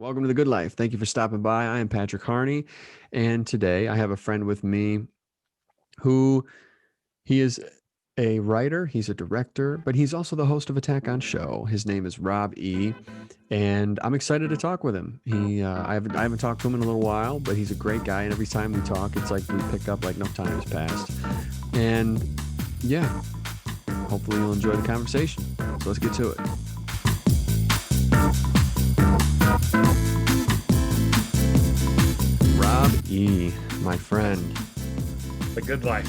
Welcome to the Good Life. Thank you for stopping by. I am Patrick Harney, and today I have a friend with me who he is a writer, he's a director, but he's also the host of Attack on Show. His name is Rob E, and I'm excited to talk with him. I haven't talked to him in a little while, but he's a great guy, and every time we talk, it's like we pick up like no time has passed. And yeah, hopefully you'll enjoy the conversation. So let's get to it. Rob E, my friend. The Good Life.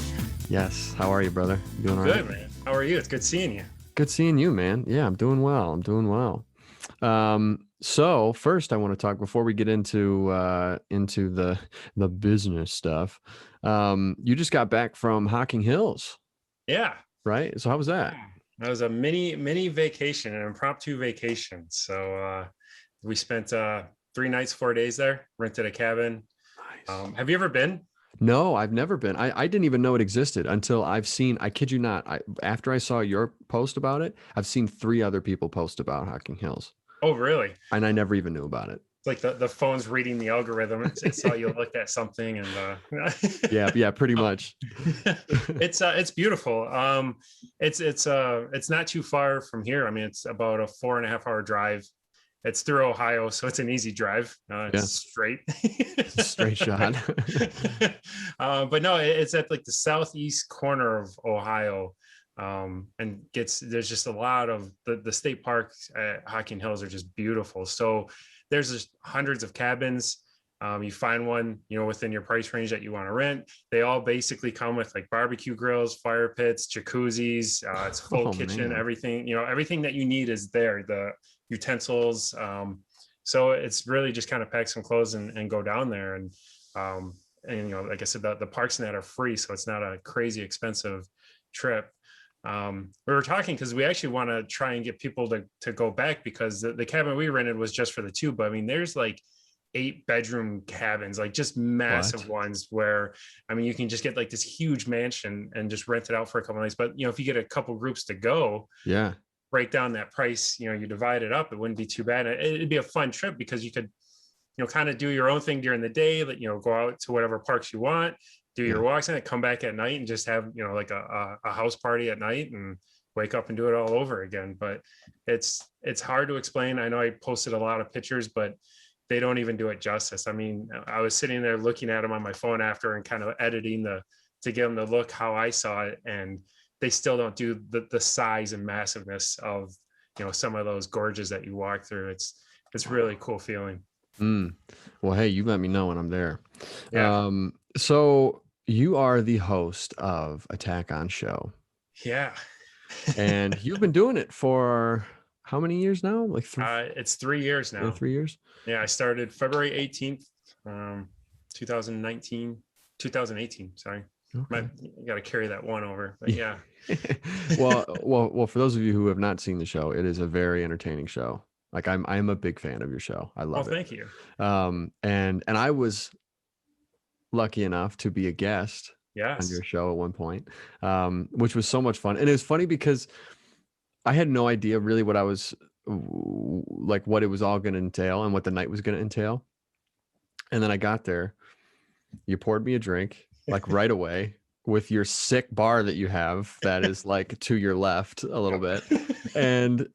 Yes. How are you, brother? You doing all right? Good, man. How are you? It's good seeing you. Good seeing you, man. Yeah, I'm doing well. So first I want to talk before we get into the business stuff. You just got back from Hocking Hills, Yeah. right? So how was that? That was a mini vacation, an impromptu vacation. So we spent 3 nights, 4 days there, rented a cabin. Nice. Have you ever been? No, I've never been. I didn't even know it existed until I kid you not, after I saw your post about it, I've seen 3 other people post about Hocking Hills. Oh, really? And I never even knew about it. It's like the phone's reading the algorithm. It saw you looked at something and Yeah, pretty much. It's beautiful. It's not too far from here. I mean, it's about a 4.5-hour drive. It's through Ohio, so it's an easy drive. It's straight. Straight shot. But no, it's at like the southeast corner of Ohio. And there's just a lot of the state parks at Hocking Hills are just beautiful. So there's just hundreds of cabins. You find one, within your price range that you want to rent. They all basically come with like barbecue grills, fire pits, jacuzzis. It's full kitchen, man. Everything that you need is there. The utensils. So it's really just kind of pack some clothes and go down there. And like I said, the parks in that are free. So it's not a crazy expensive trip. We were talking because we actually want to try and get people to go back because the cabin we rented was just for the 2, but I mean, there's like 8-bedroom cabins, like just massive ones where, I mean, you can just get like this huge mansion and just rent it out for a couple of nights. But, if you get a couple groups to go, break down that price, you divide it up, it wouldn't be too bad. It'd be a fun trip because you could, kind of do your own thing during the day, that, go out to whatever parks you want, do your walks and come back at night and just have, like a house party at night and wake up and do it all over again. But it's hard to explain. I know I posted a lot of pictures, but they don't even do it justice. I mean, I was sitting there looking at them on my phone after and kind of editing to get them to look how I saw it. And they still don't do the size and massiveness of, some of those gorges that you walk through. It's really cool feeling. Well, hey, you let me know when I'm there. Yeah. So you are the host of Attack on Show. Yeah. And you've been doing it for how many years now? Like it's 3 years now. 3 years? Yeah, I started February 18th, 2018. Sorry. Okay. You got to carry that one over, but yeah. well, for those of you who have not seen the show, it is a very entertaining show. Like I'm a big fan of your show. I love it. Oh, thank you. And I was lucky enough to be a guest on your show at one point, which was so much fun. And it was funny because I had no idea really what I was like, what it was all going to entail and what the night was going to entail. And then I got there, you poured me a drink like right away with your sick bar that you have that is like to your left a little bit. And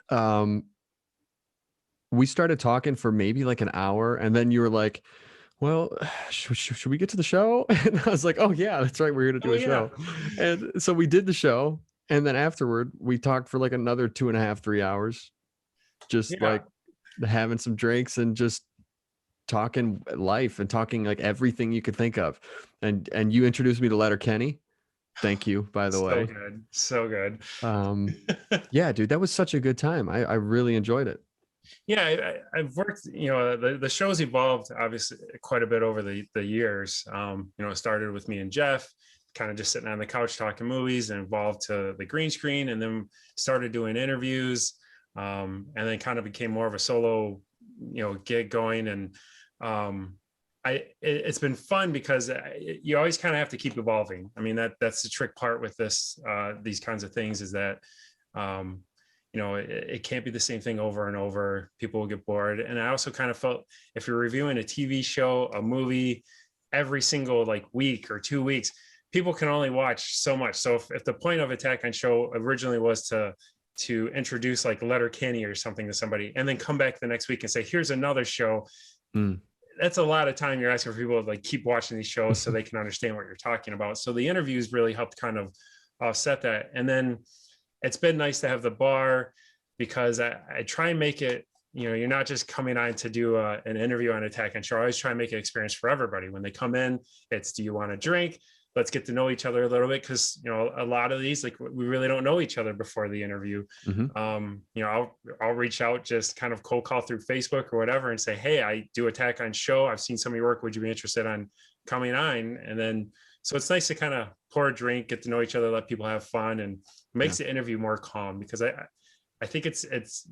we started talking for maybe like an hour. And then you were like, well, should we get to the show? And I was like, oh yeah, that's right. We're here to do a show. And so we did the show. And then afterward, we talked for like another 2.5, 3 hours, just like having some drinks and just talking life and talking like everything you could think of. And you introduced me to Letterkenny. Thank you, by the way. So good. Yeah, dude, that was such a good time. I really enjoyed it. Yeah, I've worked, the show's evolved obviously quite a bit over the years. It started with me and Jeff kind of just sitting on the couch talking movies and evolved to the green screen, and then started doing interviews, and then kind of became more of a solo, gig going. And it's been fun because you always kind of have to keep evolving. I mean, that's the trick part with these kinds of things is that, it can't be the same thing over and over. People will get bored. And I also kind of felt if you're reviewing a TV show, a movie, every single like week or 2 weeks, people can only watch so much. So if the point of Attack on Show originally was to introduce like Letterkenny or something to somebody, and then come back the next week and say, here's another show. That's a lot of time you're asking for people to like keep watching these shows so they can understand what you're talking about. So the interviews really helped kind of offset that. And then it's been nice to have the bar, because I try and make it, you're not just coming on to do an interview on Attack on Show. I always try and make an experience for everybody. When they come in, it's, do you want to drink? Let's get to know each other a little bit, because a lot of these, like, we really don't know each other before the interview. I'll reach out, just kind of cold call through Facebook or whatever, and say, hey, I do Attack on Show, I've seen some of your work, would you be interested on coming on? And then, so it's nice to kind of pour a drink, get to know each other, let people have fun, and it makes the interview more calm, because I think it's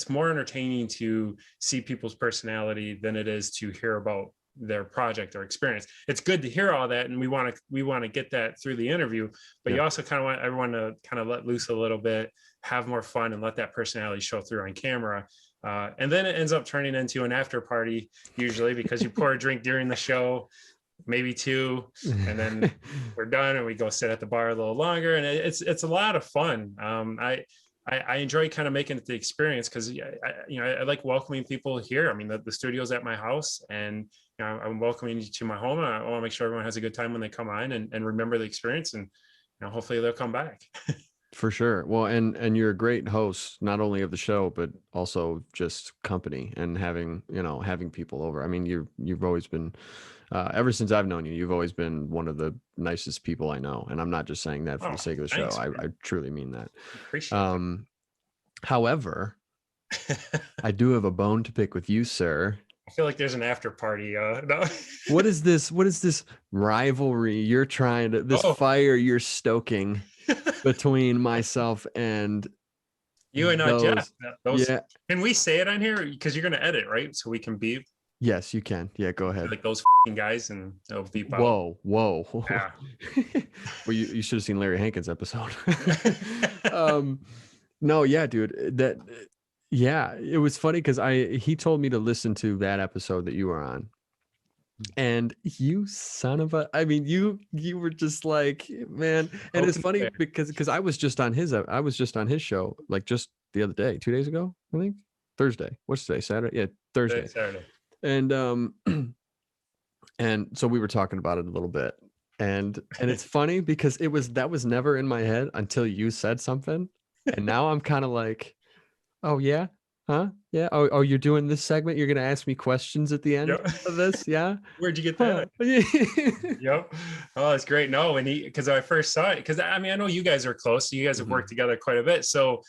more entertaining to see people's personality than it is to hear about their project or experience. It's good to hear all that, and we want to get that through the interview, but you also kind of want everyone to kind of let loose a little bit, have more fun, and let that personality show through on camera. And then it ends up turning into an after party usually, because you pour a drink during the show, maybe two, and then we're done and we go sit at the bar a little longer, and it's a lot of fun. I enjoy kind of making it the experience, because I like welcoming people here. I mean, the studio's at my house, and I'm welcoming you to my home, and I want to make sure everyone has a good time when they come on, and remember the experience, and hopefully they'll come back. For sure. Well, and you're a great host, not only of the show, but also just company, and having people over. I mean, you've always been, ever since I've known you, you've always been one of the nicest people I know. And I'm not just saying that for the sake of the show. Thanks, I truly mean that. Appreciate it. However, I do have a bone to pick with you, sir. I feel like there's an after party. No. What is this rivalry you're trying to, this fire you're stoking between myself and you and Jeff? Yeah. Can we say it on here? Because you're going to edit, right? So we can beep. Yes, you can. Yeah, go ahead. Like those guys, and it'll beep out. Whoa. Yeah. Well, you should have seen Larry Hankins' episode. No, yeah, dude. Yeah, it was funny because he told me to listen to that episode that you were on, and you son of a, I mean, you were just like, man. And it's funny because I was just on his show, like, just the other day, 2 days ago, I think. Thursday. What's today? Saturday? Yeah, Thursday. Saturday. And and so we were talking about it a little bit, and it's funny because that was never in my head until you said something, and now I'm kind of like, oh yeah, huh? Yeah. Oh, you're doing this segment. You're gonna ask me questions at the end of this, yeah? Where'd you get that? Yep. Oh, that's great. No, because I first saw it, because I mean, I know you guys are close, so you guys have worked together quite a bit. So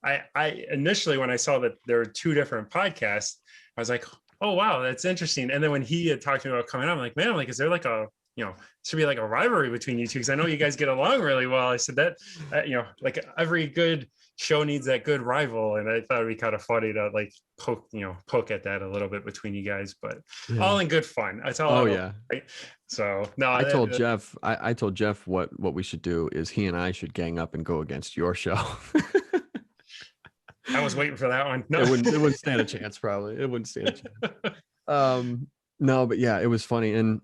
I initially, when I saw that there were two different podcasts, I was like, oh wow, that's interesting. And then when he had talked to me about coming on, I'm like, man, is there like a, should be like a rivalry between you two? Because I know you guys get along really well. I said that, like every good show needs that good rival, and I thought it'd be kind of funny to like poke at that a little bit between you guys, but all in good fun. That's all. Oh yeah. Right? So no, I told Jeff what we should do is he and I should gang up and go against your show. I was waiting for that one. No, it wouldn't stand a chance. Probably it wouldn't stand a chance. No, but yeah, it was funny, and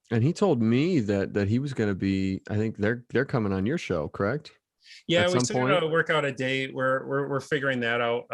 he told me that he was going to be. I think they're coming on your show, correct? Yeah, we still got to work out a date. We're figuring that out.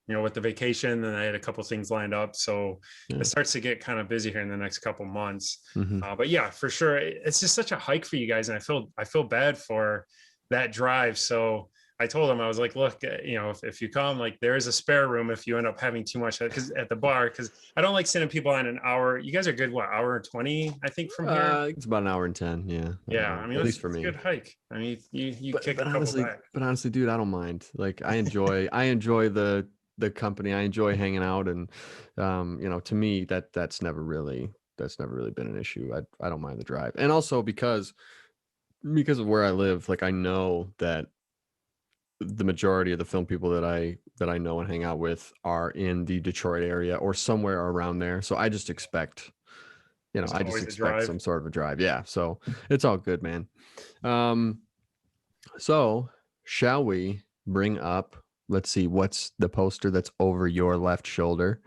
With the vacation, and I had a couple things lined up, so it starts to get kind of busy here in the next couple months. But yeah, for sure, it's just such a hike for you guys, and I feel bad for that drive. So I told him, I was like, look, if you come, like, there is a spare room if you end up having too much at the bar, because I don't like sending people on an hour. You guys are good, what, hour and 20, I think, from here? It's about an hour and 10, yeah. Yeah, I mean, at least for me. It's a good hike. I mean, you kick a couple back. But honestly, dude, I don't mind. Like, I enjoy the company. I enjoy hanging out, and to me, that's never really been an issue. I don't mind the drive, and also because of where I live, like, I know that the majority of the film people that I know and hang out with are in the Detroit area or somewhere around there. So I just expect, some sort of a drive. Yeah. So it's all good, man. So shall we bring up, let's see, what's the poster that's over your left shoulder?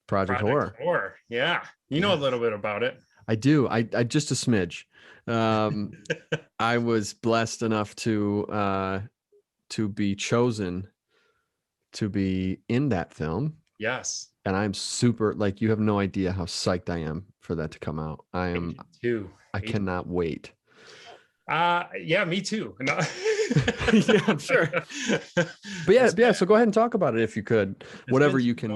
Project Horror. Horror. Yeah. You know a little bit about it. I do. I just a smidge. I was blessed enough to be chosen to be in that film. Yes. And I'm super, like, you have no idea how psyched I am for that to come out. I cannot wait. Yeah, me too. No. Yeah, I'm sure. But yeah. So go ahead and talk about it if you could. Whatever you can.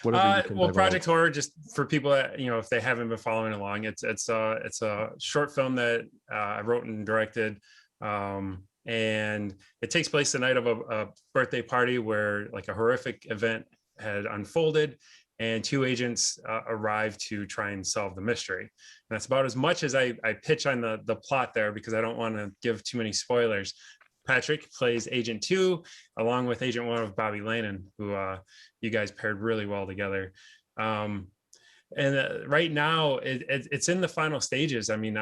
Whatever you can. Well, Project Horror, just for people that, you know, if they haven't been following along, it's a short film that I wrote and directed, and it takes place the night of a birthday party where like a horrific event had unfolded, and two agents arrive to try and solve the mystery. And that's about as much as I pitch on the plot there, because I don't want to give too many spoilers. Patrick plays Agent 2 along with Agent 1 of Bobby Lanin, who you guys paired really well together. And right now it's in the final stages. I mean,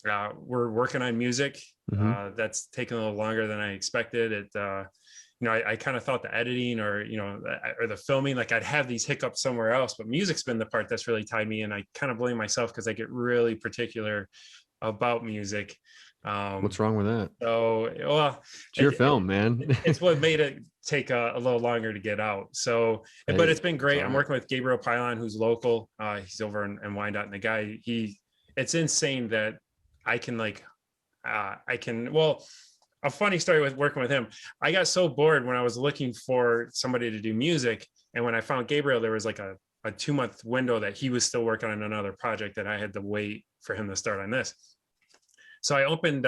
we're working on music. That's taken a little longer than I expected. You know, I kind of thought the editing or the filming, like I'd have these hiccups somewhere else, but music's been the part that's really tied me. And I kind of blame myself because I get really particular about music. What's wrong with that? So, well, it's your film, man. It's what made it take a little longer to get out. So, but it's been great. I'm working with Gabriel Pylon, who's local. He's over in Wyandotte, and the guy, it's insane that I can a funny story with working with him. I got so bored when I was looking for somebody to do music. And when I found Gabriel, there was like a 2-month window that he was still working on another project that I had to wait for him to start on this. So I opened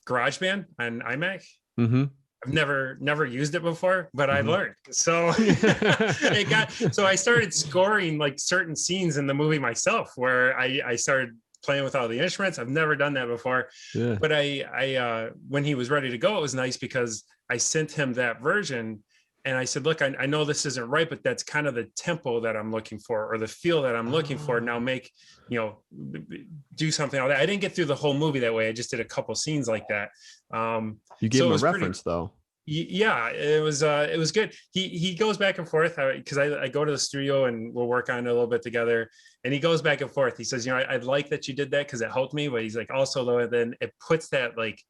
GarageBand on iMac. I've never used it before, but I learned. So so I started scoring like certain scenes in the movie myself, where I started playing with all the instruments. I've never done that before. Yeah. But I when he was ready to go, it was nice because I sent him that version and I said, look, I know this isn't right, but that's kind of the tempo that I'm looking for, or the feel that I'm looking for. Now do something like that. I didn't get through the whole movie that way. I just did a couple scenes like that. You gave him a reference though. Yeah, it was good. He goes back and forth because I go to the studio and we'll work on it a little bit together, and he goes back and forth. He says, I'd like that you did that because it helped me, but he's like, also though, then it puts that like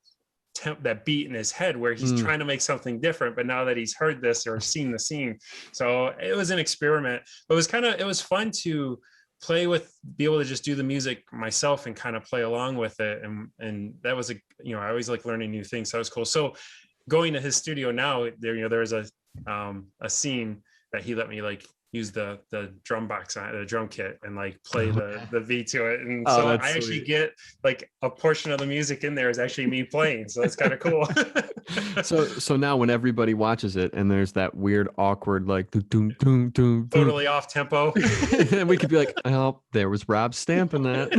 that beat in his head where he's trying to make something different, but now that he's heard this or seen the scene. So it was an experiment, but it was fun to play with, be able to just do the music myself and kind of play along with it, and that was I always like learning new things, so that was cool. So going to his studio now, there's a scene that he let me like use the drum box on the drum kit and like play the V to it, and so I actually get like a portion of the music in there is actually me playing, so that's kind of cool. so now when everybody watches it and there's that weird awkward like doom, doom, doom, totally off tempo, and we could be like, oh, there was Rob stamping that.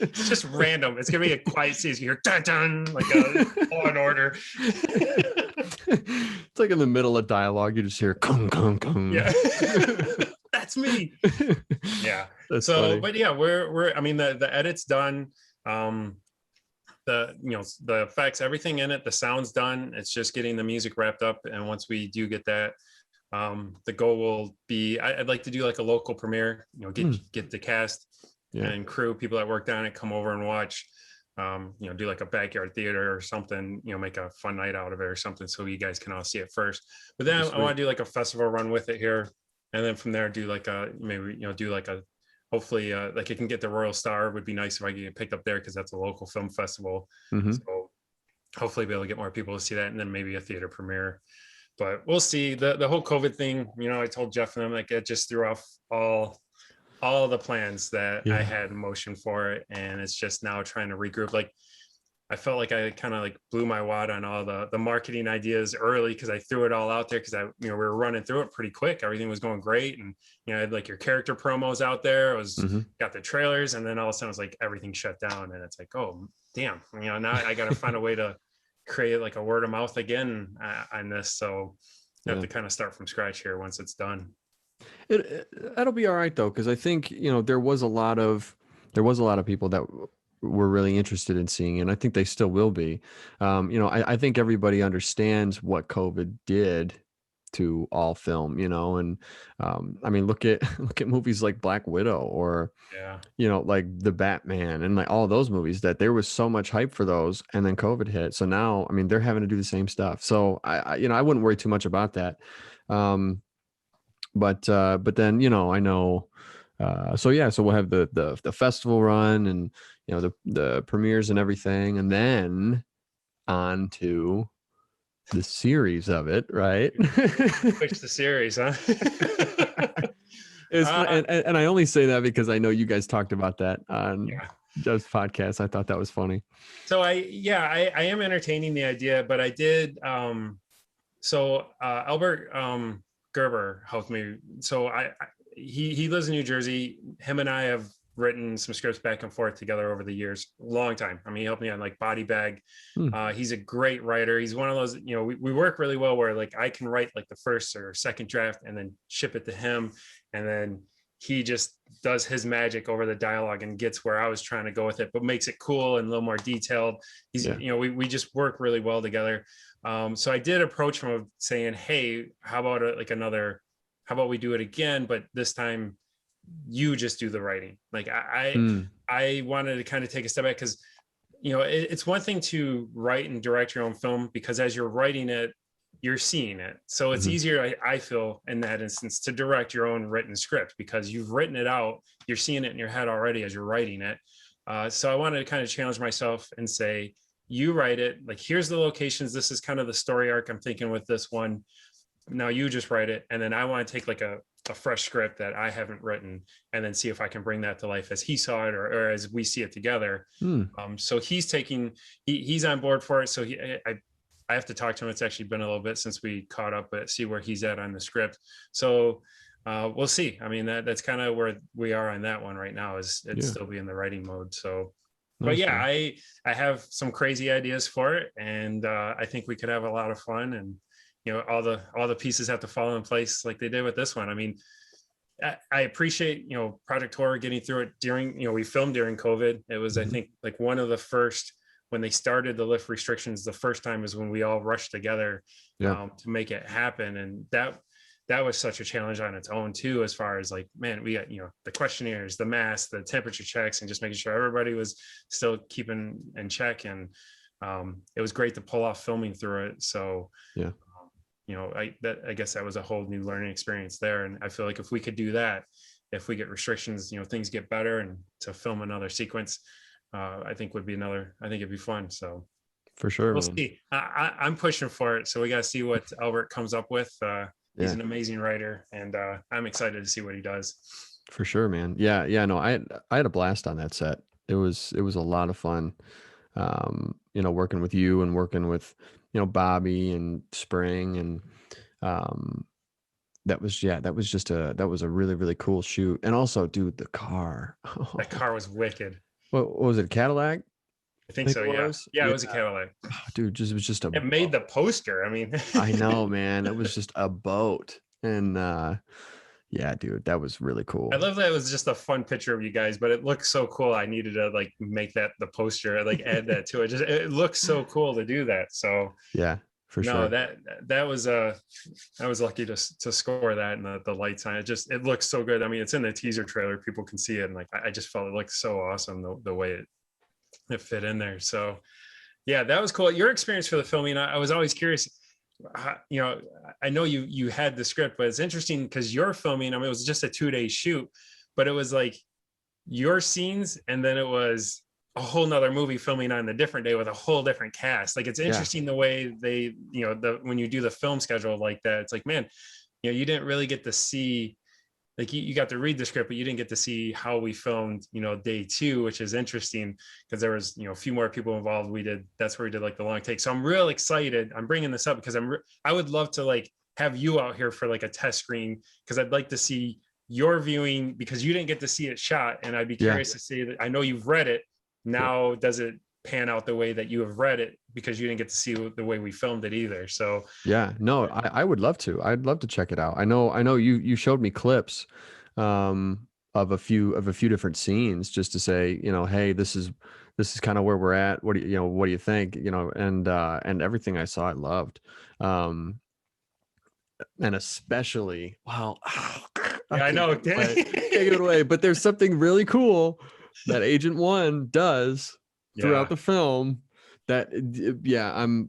It's just random. It's gonna be a quiet scene. You hear dun dun like a Law and Order. It's like in the middle of dialogue, you just hear kung kung kung. Yeah. That's me. Yeah. That's so funny. But yeah, we're I mean the edit's done. The effects, everything in it, the sound's done. It's just getting the music wrapped up, and once we do get that, the goal will be I'd like to do like a local premiere, get the cast and crew, people that worked on it, come over and watch. Do like a backyard theater or something, make a fun night out of it or something, so you guys can all see it first. But then I want to do like a festival run with it here, and then from there do like hopefully like it can get the Royal Star. Would be nice if I could get picked up there because that's a local film festival. So hopefully be able to get more people to see that, and then maybe a theater premiere. But we'll see. The whole COVID thing, I told Jeff and them, like, it just threw off all the plans that I had in motion for it, and it's just now trying to regroup. Like I felt like I kind of like blew my wad on all the marketing ideas early because I threw it all out there because we were running through it pretty quick. Everything was going great, and I had like your character promos out there. I was got the trailers, and then all of a sudden it was like everything shut down, and it's like, oh damn, now I got to find a way to create like a word of mouth again on this. So I have to kind of start from scratch here once it's done. That'll be all right though, because I think there was a lot of people that were really interested in seeing, and I think they still will be. I think everybody understands what COVID did to all film, and I mean, look at look at movies like Black Widow or Yeah. like the Batman and like all those movies that there was so much hype for those, and then COVID hit. So now, I mean, they're having to do the same stuff. So I wouldn't worry too much about that. Um, but then I know. So yeah, so we'll have the festival run and the premieres and everything, and then on to the series of it, right? Switch the series, huh? It's and I only say that because I know you guys talked about that on Yeah. Joe's podcast. I thought that was funny. So I am entertaining the idea, but I did Albert Gerber helped me. So he lives in New Jersey. Him and I have written some scripts back and forth together over the years, long time. I mean, he helped me on like Body Bag. He's a great writer. He's one of those, we work really well where like I can write like the first or second draft and then ship it to him, and then he just does his magic over the dialogue and gets where I was trying to go with it, but makes it cool and a little more detailed. He's, we just work really well together. So I did approach him of saying, hey, how about how about we do it again, but this time you just do the writing. Like I wanted to kind of take a step back because, it's one thing to write and direct your own film, because as you're writing it, you're seeing it. So it's easier, I feel, in that instance, to direct your own written script because you've written it out, you're seeing it in your head already as you're writing it. So I wanted to kind of challenge myself and say, you write it, like, here's the locations. This is kind of the story arc I'm thinking with this one. Now you just write it. And then I want to take like a fresh script that I haven't written and then see if I can bring that to life as he saw it or as we see it together. So he's on board for it. So I have to talk to him. It's actually been a little bit since we caught up, but see where he's at on the script. So we'll see. I mean, that's kind of where we are on that one right now, is it's still be in the writing mode. So, but yeah, I have some crazy ideas for it, and I think we could have a lot of fun, and all the pieces have to fall in place like they did with this one. I mean, I appreciate, Project Horror getting through it during, we filmed during COVID. It was, I think, like one of the first, when they started the lift restrictions, the first time is when we all rushed together to make it happen. And that was such a challenge on its own too, as far as like, man, we got, the questionnaires, the masks, the temperature checks, and just making sure everybody was still keeping in check. And it was great to pull off filming through it. So, I guess that was a whole new learning experience there. And I feel like if we could do that, if we get restrictions, things get better, and to film another sequence, I think it'd be fun. So for sure, we'll see. I'm pushing for it. So we got to see what Albert comes up with. He's an amazing writer, and I'm excited to see what he does. For sure, man. Yeah. No, I had a blast on that set. It was a lot of fun. Working with you and working with, Bobby and Spring, and that was a really, really cool shoot. And also, dude, the car. That car was wicked. What was it, a Cadillac? I think so. Yeah. Yeah, it was a Cadillac. Oh, dude, it was just a. It made the poster. I mean, I know, man. It was just a boat, and yeah, dude, that was really cool. I love that it was just a fun picture of you guys, but it looks so cool. I needed to like make that the poster, like add that to it. It looks so cool to do that. So yeah, for sure. No, that was I was lucky to score that, and the lights on it. It looks so good. I mean, it's in the teaser trailer. People can see it, and like I just felt it looked so awesome the way it fit in there. So yeah, that was cool. Your experience for the filming, I was always curious. I know you had the script, but it's interesting because you're filming. I mean, it was just a 2-day shoot, but it was like your scenes, and then it was a whole nother movie filming on a different day with a whole different cast. Like, it's interesting the way they, when you do the film schedule like that, it's like, man, you didn't really get to see, like, you got to read the script, but you didn't get to see how we filmed, day 2, which is interesting because there was, a few more people involved. That's where we did like the long take. So I'm real excited. I'm bringing this up because I would love to like have you out here for like a test screen, because I'd like to see your viewing, because you didn't get to see it shot. And I'd be curious to see that. I know you've read it. Now, does it pan out the way that you have read it, because you didn't get to see the way we filmed it either? So yeah, no, I would love to. I'd love to check it out. I know you showed me clips of a few different scenes, just to say, hey, this is this is kind of where we're at. What do you know? What do you think? And everything I saw, I loved. Um, and especially, well, I Yeah, I can't know. give it away. Can't give it away. But there's something really cool that Agent One does throughout Yeah. the film. That yeah, I'm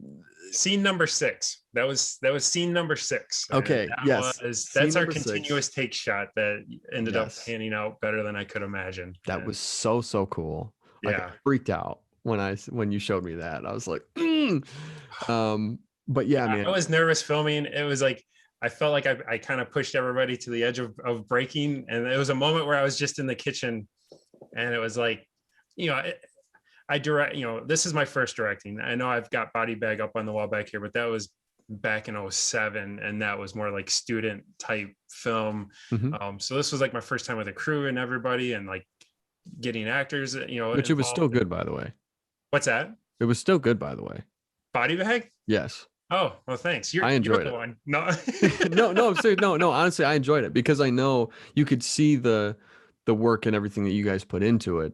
Scene number 6. That was scene number 6, and okay. Yes, scene that's our number 6. continuous take shot that ended up Yes, panning out better than I could imagine. that And was so cool. Like I yeah, freaked out when you showed me that. I was like, mm. But yeah, I man. was nervous filming. It was like I felt like I kind of pushed everybody to the edge of breaking, and it was a moment where I was just in the kitchen, and it was like, you know, I direct, this is my first directing. I know I've got Body Bag up on the wall back here, but that was back in '07, and that was more like student type film. Mhm. So this was like my first time with a crew and everybody, and like getting actors, Which it was still involved. good, by the way. What's that? It was still good, by the way. Body Bag? Yes, Oh, well, thanks. I You're enjoyed the it. one. No. No, I'm serious. No. Honestly, I enjoyed it because I know you could see the work and everything that you guys put into it,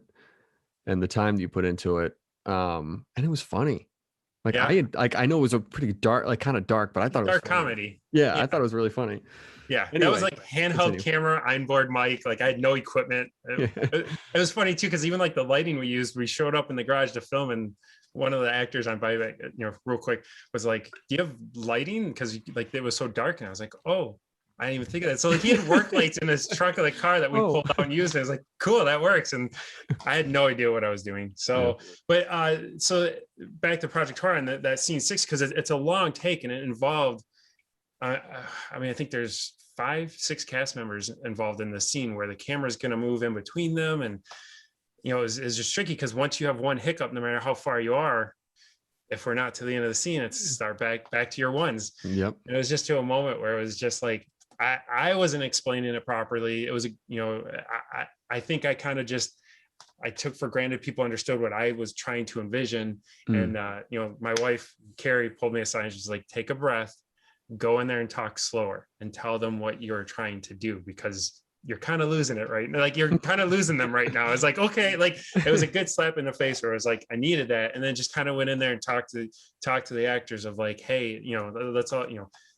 and the time that you put into it. And it was funny. Like Yeah. I know it was a pretty dark, like kind of dark, but I thought it was Dark funny. comedy. Yeah, Yeah. I thought it was really funny. Yeah, that was Anyway, like handheld continue. camera, onboard mic. Like I had no equipment. Yeah. It was funny too because even like the lighting we used, we showed up in the garage to film, and one of the actors on Buyback, real quick, was like, "Do you have lighting?" Because like it was so dark, and I was like, "Oh, I didn't even think of that." So like he had work lights in his trunk of the car that we Oh. pulled out and used. And I was like, "Cool, that works." And I had no idea what I was doing. So, but so back to Project Horror and that scene 6 because it's a long take and it involved. I mean, I think there's 5, 6 cast members involved in the scene where the camera is going to move in between them, and it's just tricky because once you have one hiccup, no matter how far you are, if we're not to the end of the scene, it's start back to your ones. Yep. And it was just to a moment where it was just like I wasn't explaining it properly. It was I think I kind of just I took for granted people understood what I was trying to envision. And my wife Carrie pulled me aside and she's like, take a breath, go in there and talk slower and tell them what you're trying to do because you're kind of losing it right now. Like you're kind of losing them right now. I was like, okay, like it was a good slap in the face where I was like, I needed that. And then just kind of went in there and talked to the actors of like, hey, let's all,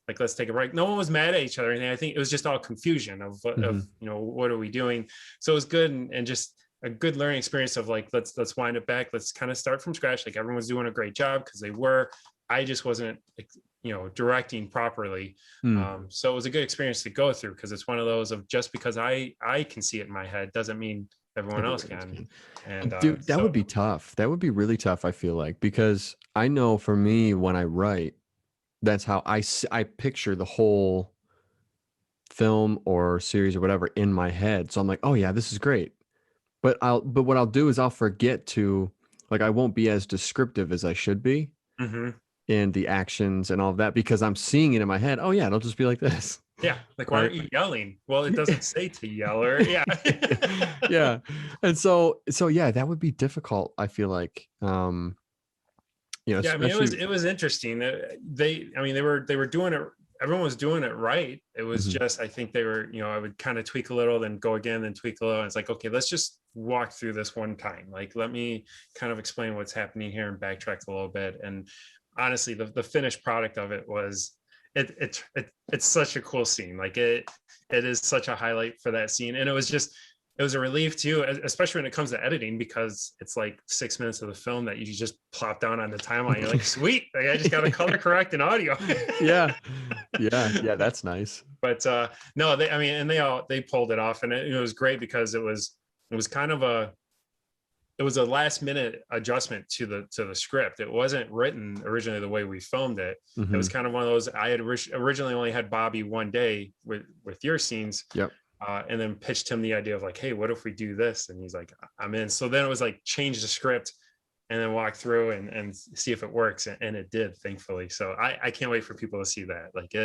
like, let's take a break. No one was mad at each other. And I think it was just all confusion of what are we doing? So it was good. And just a good learning experience of like, let's wind it back. Let's kind of start from scratch. Like everyone's doing a great job because they were, I just wasn't, directing properly. So it was a good experience to go through because it's one of those of just because I can see it in my head doesn't mean everyone else can. And dude, that would be tough. That would be really tough. I feel like, because I know for me, when I write, that's how I picture the whole film or series or whatever in my head. So I'm like, oh yeah, this is great. But what I'll do is I'll forget to, like, I won't be as descriptive as I should be. In the actions and all of that because I'm seeing it in my head. Oh yeah, it'll just be like this. Yeah, like why aren't you yelling? Well, it doesn't say to yell or yeah. Yeah. And so yeah, that would be difficult, I feel like. Yeah, I mean it was interesting. They were doing it, everyone was doing it right. It was just I think they were, I would kind of tweak a little, then go again, then tweak a little. And it's like, okay, let's just walk through this one time. Like let me kind of explain what's happening here and backtrack a little bit. And honestly, the finished product of it was it's such a cool scene. Like it is such a highlight for that scene. And it was a relief too, especially when it comes to editing, because it's like 6 minutes of the film that you just plop down on the timeline. You're like, sweet, like, I just got to color correct in audio. yeah, that's nice. But no, they pulled it off, and it was great because it was kind of it was a last minute adjustment to the script. It wasn't written originally the way we filmed it. It was kind of one of those, I had originally only had Bobby one day with your scenes. Yep. And then pitched him the idea of like, hey, what if we do this? And he's like, I'm in. So then it was like, change the script and then walk through and see if it works. And it did, thankfully. So I can't wait for people to see that. Like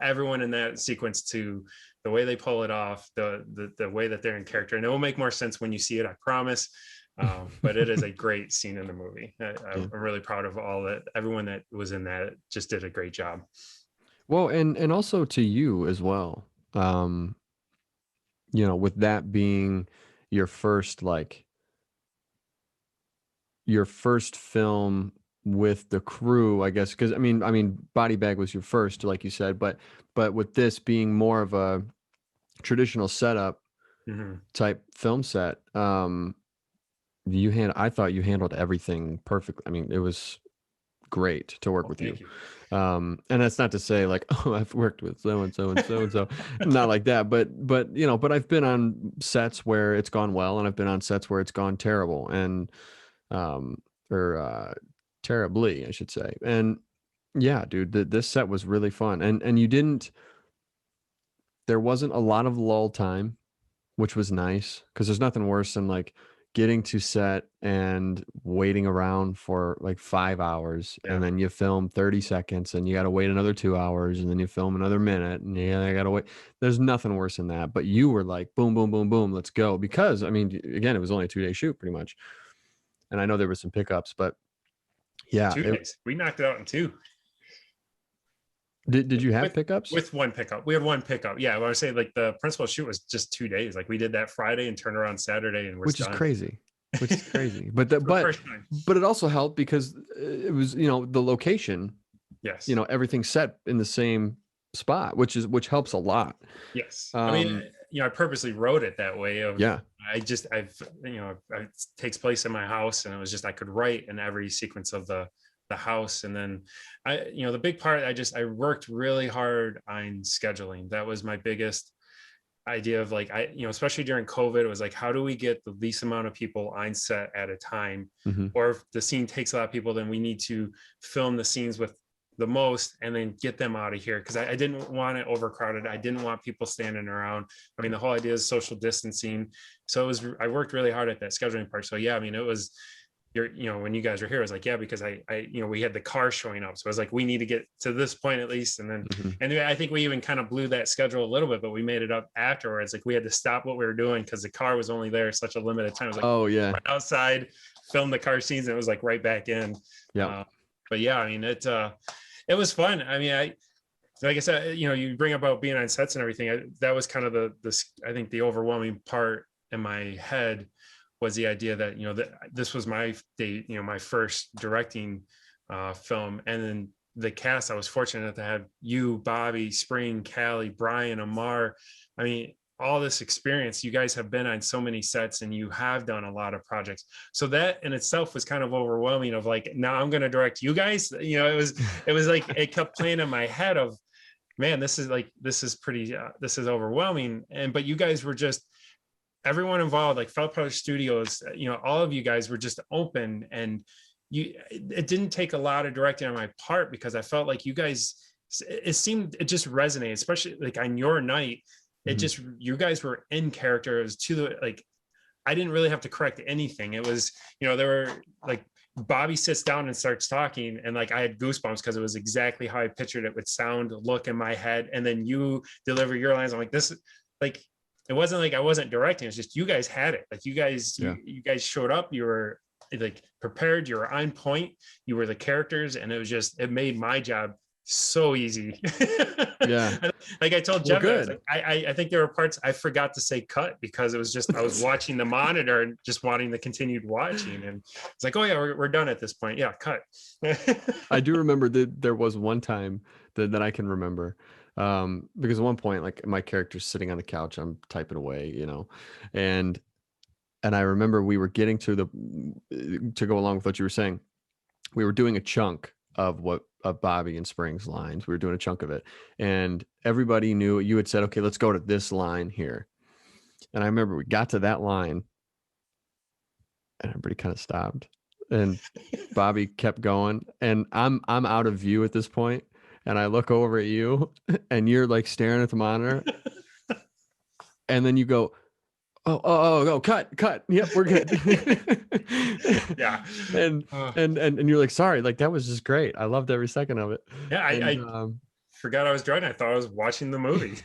everyone in that sequence, to the way they pull it off, the way that they're in character. And it will make more sense when you see it, I promise. But it is a great scene in the movie. I'm really proud of everyone that was in that just did a great job. Well, and also to you as well. With that being your first, like, your first film with the crew, I guess, because I mean, Body Bag was your first, like you said, but with this being more of a traditional setup Mhm. type film set, I thought you handled everything perfectly. I mean, it was great to work Well, with you. thank you. And that's not to say like, oh, I've worked with so and so and so and so, not like that. But but I've been on sets where it's gone well, and I've been on sets where it's gone terrible, and um, or terribly, I should say. And yeah, dude, this set was really fun, and you didn't. There wasn't a lot of lull time, which was nice because there's nothing worse than like getting to set and waiting around for like 5 hours, and Yeah. then you film 30 seconds and you got to wait another 2 hours, and then you film another minute, and yeah, I got to wait. There's nothing worse than that. But you were like, boom, boom, boom, boom, let's go. Because I mean, again, it was only a 2-day shoot pretty much. And I know there was some pickups, but yeah, 2 days. We knocked it out in two. did you have with pickups? with one pickup. We had one pickup. Yeah, I want to say like the principal shoot was just 2 days. Like we did that Friday and turned around Saturday and we're Which is done. crazy. Which is crazy. But that, For the first time. but it also helped because it was, the location, Yes. everything's set in the same spot, which helps a lot. Yes. I mean, Um, I purposely wrote it that way of yeah. I've it takes place in my house, and it was just I could write in every sequence of the house. And then the big part, I worked really hard on scheduling. That was my biggest idea of like, especially during COVID, it was like, how do we get the least amount of people on set at a time? Hmm. Or if the scene takes a lot of people, then we need to film the scenes with the most and then get them out of here. Cause I didn't want it overcrowded. I didn't want people standing around. I mean, the whole idea is social distancing. So I worked really hard at that scheduling part. So yeah, I mean, it was, when you guys were here, I was like, yeah, because we had the car showing up. So I was like, we need to get to this point at least. And then, Hmm. and I think we even kind of blew that schedule a little bit, but we made it up afterwards. Like we had to stop what we were doing because the car was only there such a limited time. It was like, Oh yeah. went outside, filmed the car scenes, and it was like right back in. Yeah. But yeah, I mean, it was fun. I mean, like I said, you bring about being on sets and everything. That was kind of I think the overwhelming part in my head was the idea that, that this was my day, my first directing film. And then the cast, I was fortunate to have you, Bobby, Spring, Callie, Brian, Amar. I mean, all this experience. You guys have been on so many sets and you have done a lot of projects. So that in itself was kind of overwhelming of like, now I'm going to direct you guys. It was like, it kept playing in my head of, man, this is pretty, this is overwhelming. But you guys were just, everyone involved, like Felt Publish Studios, all of you guys were just open, and it didn't take a lot of directing on my part because I felt like you guys, it just resonated, especially like on your night. It just, you guys were in character. It was like, I didn't really have to correct anything. It was, there were like, Bobby sits down and starts talking, and like I had goosebumps because it was exactly how I pictured it would sound, look in my head. And then you deliver your lines. I'm like, this, like, it wasn't like I wasn't directing. It's just you guys had it. Like you guys, Yeah. you guys showed up. You were like prepared. You were on point. You were the characters, and it made my job so easy. Yeah. Like I told Well, Jeff, I was good. like, I think there were parts I forgot to say cut because it was just I was watching the monitor and just wanting to continue watching, and it's like, oh yeah, we're done at this point. Yeah, cut. I do remember that there was one time that I can remember, because at one point, like my character's sitting on the couch, I'm typing away, and I remember we were getting to go along with what you were saying. We were doing a chunk of Bobby and Spring's lines. We were doing a chunk of it, and everybody knew. You had said, okay, let's go to this line here, and I remember we got to that line, and everybody kind of stopped, and Bobby kept going, and I'm out of view at this point, and I look over at you, and you're like staring at the monitor, and then you go, oh, cut. Yep, we're good. Yeah. And you're like, sorry, like that was just great. I loved every second of it. Yeah, I forgot I was driving. I thought I was watching the movie.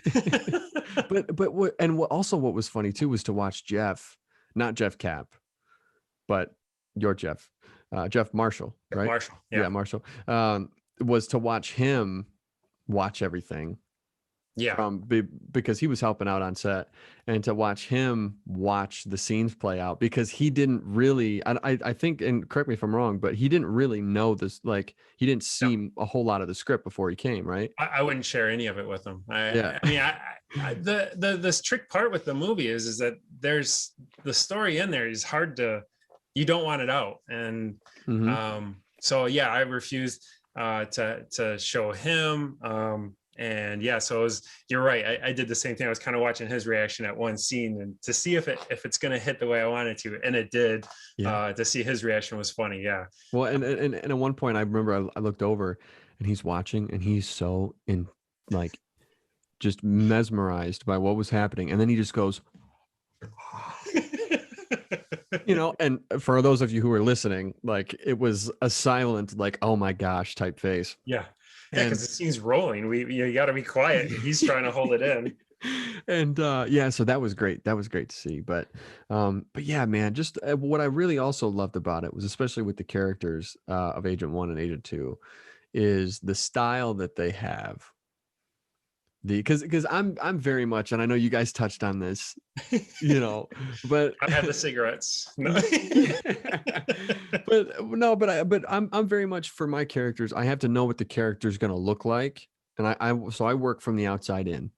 What was funny too was to watch Jeff, not Jeff Cap, but your Jeff, Jeff Marshall, right? Marshall. Yeah, Marshall. Was to watch him watch everything Yeah. because he was helping out on set, and to watch him watch the scenes play out, because he didn't really, I think, and correct me if I'm wrong, but he didn't really know this, like he didn't No, see a whole lot of the script before he came, right? I wouldn't share any of it with them. Yeah. I mean, the strict part with the movie is that there's the story in there is hard to, you don't want it out. And Hmm. so yeah, I refused to show him. And yeah, so it was, you're right. I did the same thing. I was kind of watching his reaction at one scene and to see if it's going to hit the way I wanted to. And it did. Yeah. To see his reaction was funny. Yeah. Well, and at one point I remember I looked over and he's watching and he's so in, like, just mesmerized by what was happening, and then he just goes, and for those of you who are listening, like, it was a silent, like, oh my gosh type face. Yeah. Yeah, because And the scene's rolling. You got to be quiet. He's trying to hold it in. and yeah, so that was great. That was great to see. But yeah, man, just what I really also loved about it was, especially with the characters of Agent 1 and Agent 2, is the style that they have. Because I'm very much, and I know you guys touched on this, but I've had the cigarettes. No. but no, but I'm very much, for my characters, I have to know what the character is going to look like, and so I work from the outside in.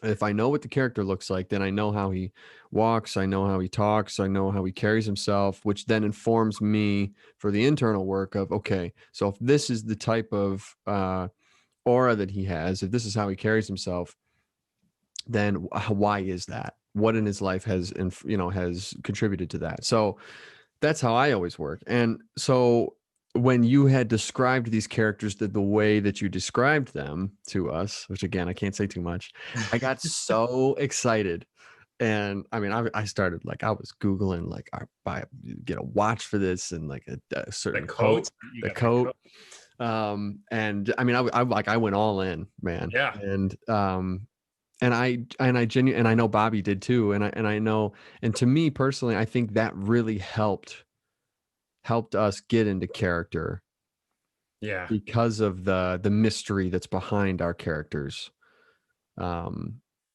If I know what the character looks like, then I know how he walks, I know how he talks, I know how he carries himself, which then informs me for the internal work of, okay, so if this is the type of aura that he has, if this is how he carries himself, then why is that? What in his life has contributed to that? So that's how I always work. And so when you had described these characters the way that you described them to us, which again, I can't say too much, I got so excited. And I mean, I started, like, I was Googling, like, get a watch for this, and like a certain coat, the coat. And I mean, I went all in, man. Yeah. And I know Bobby did too. And I know, and to me personally, I think that really helped us get into character. Yeah. Because of the mystery that's behind our characters.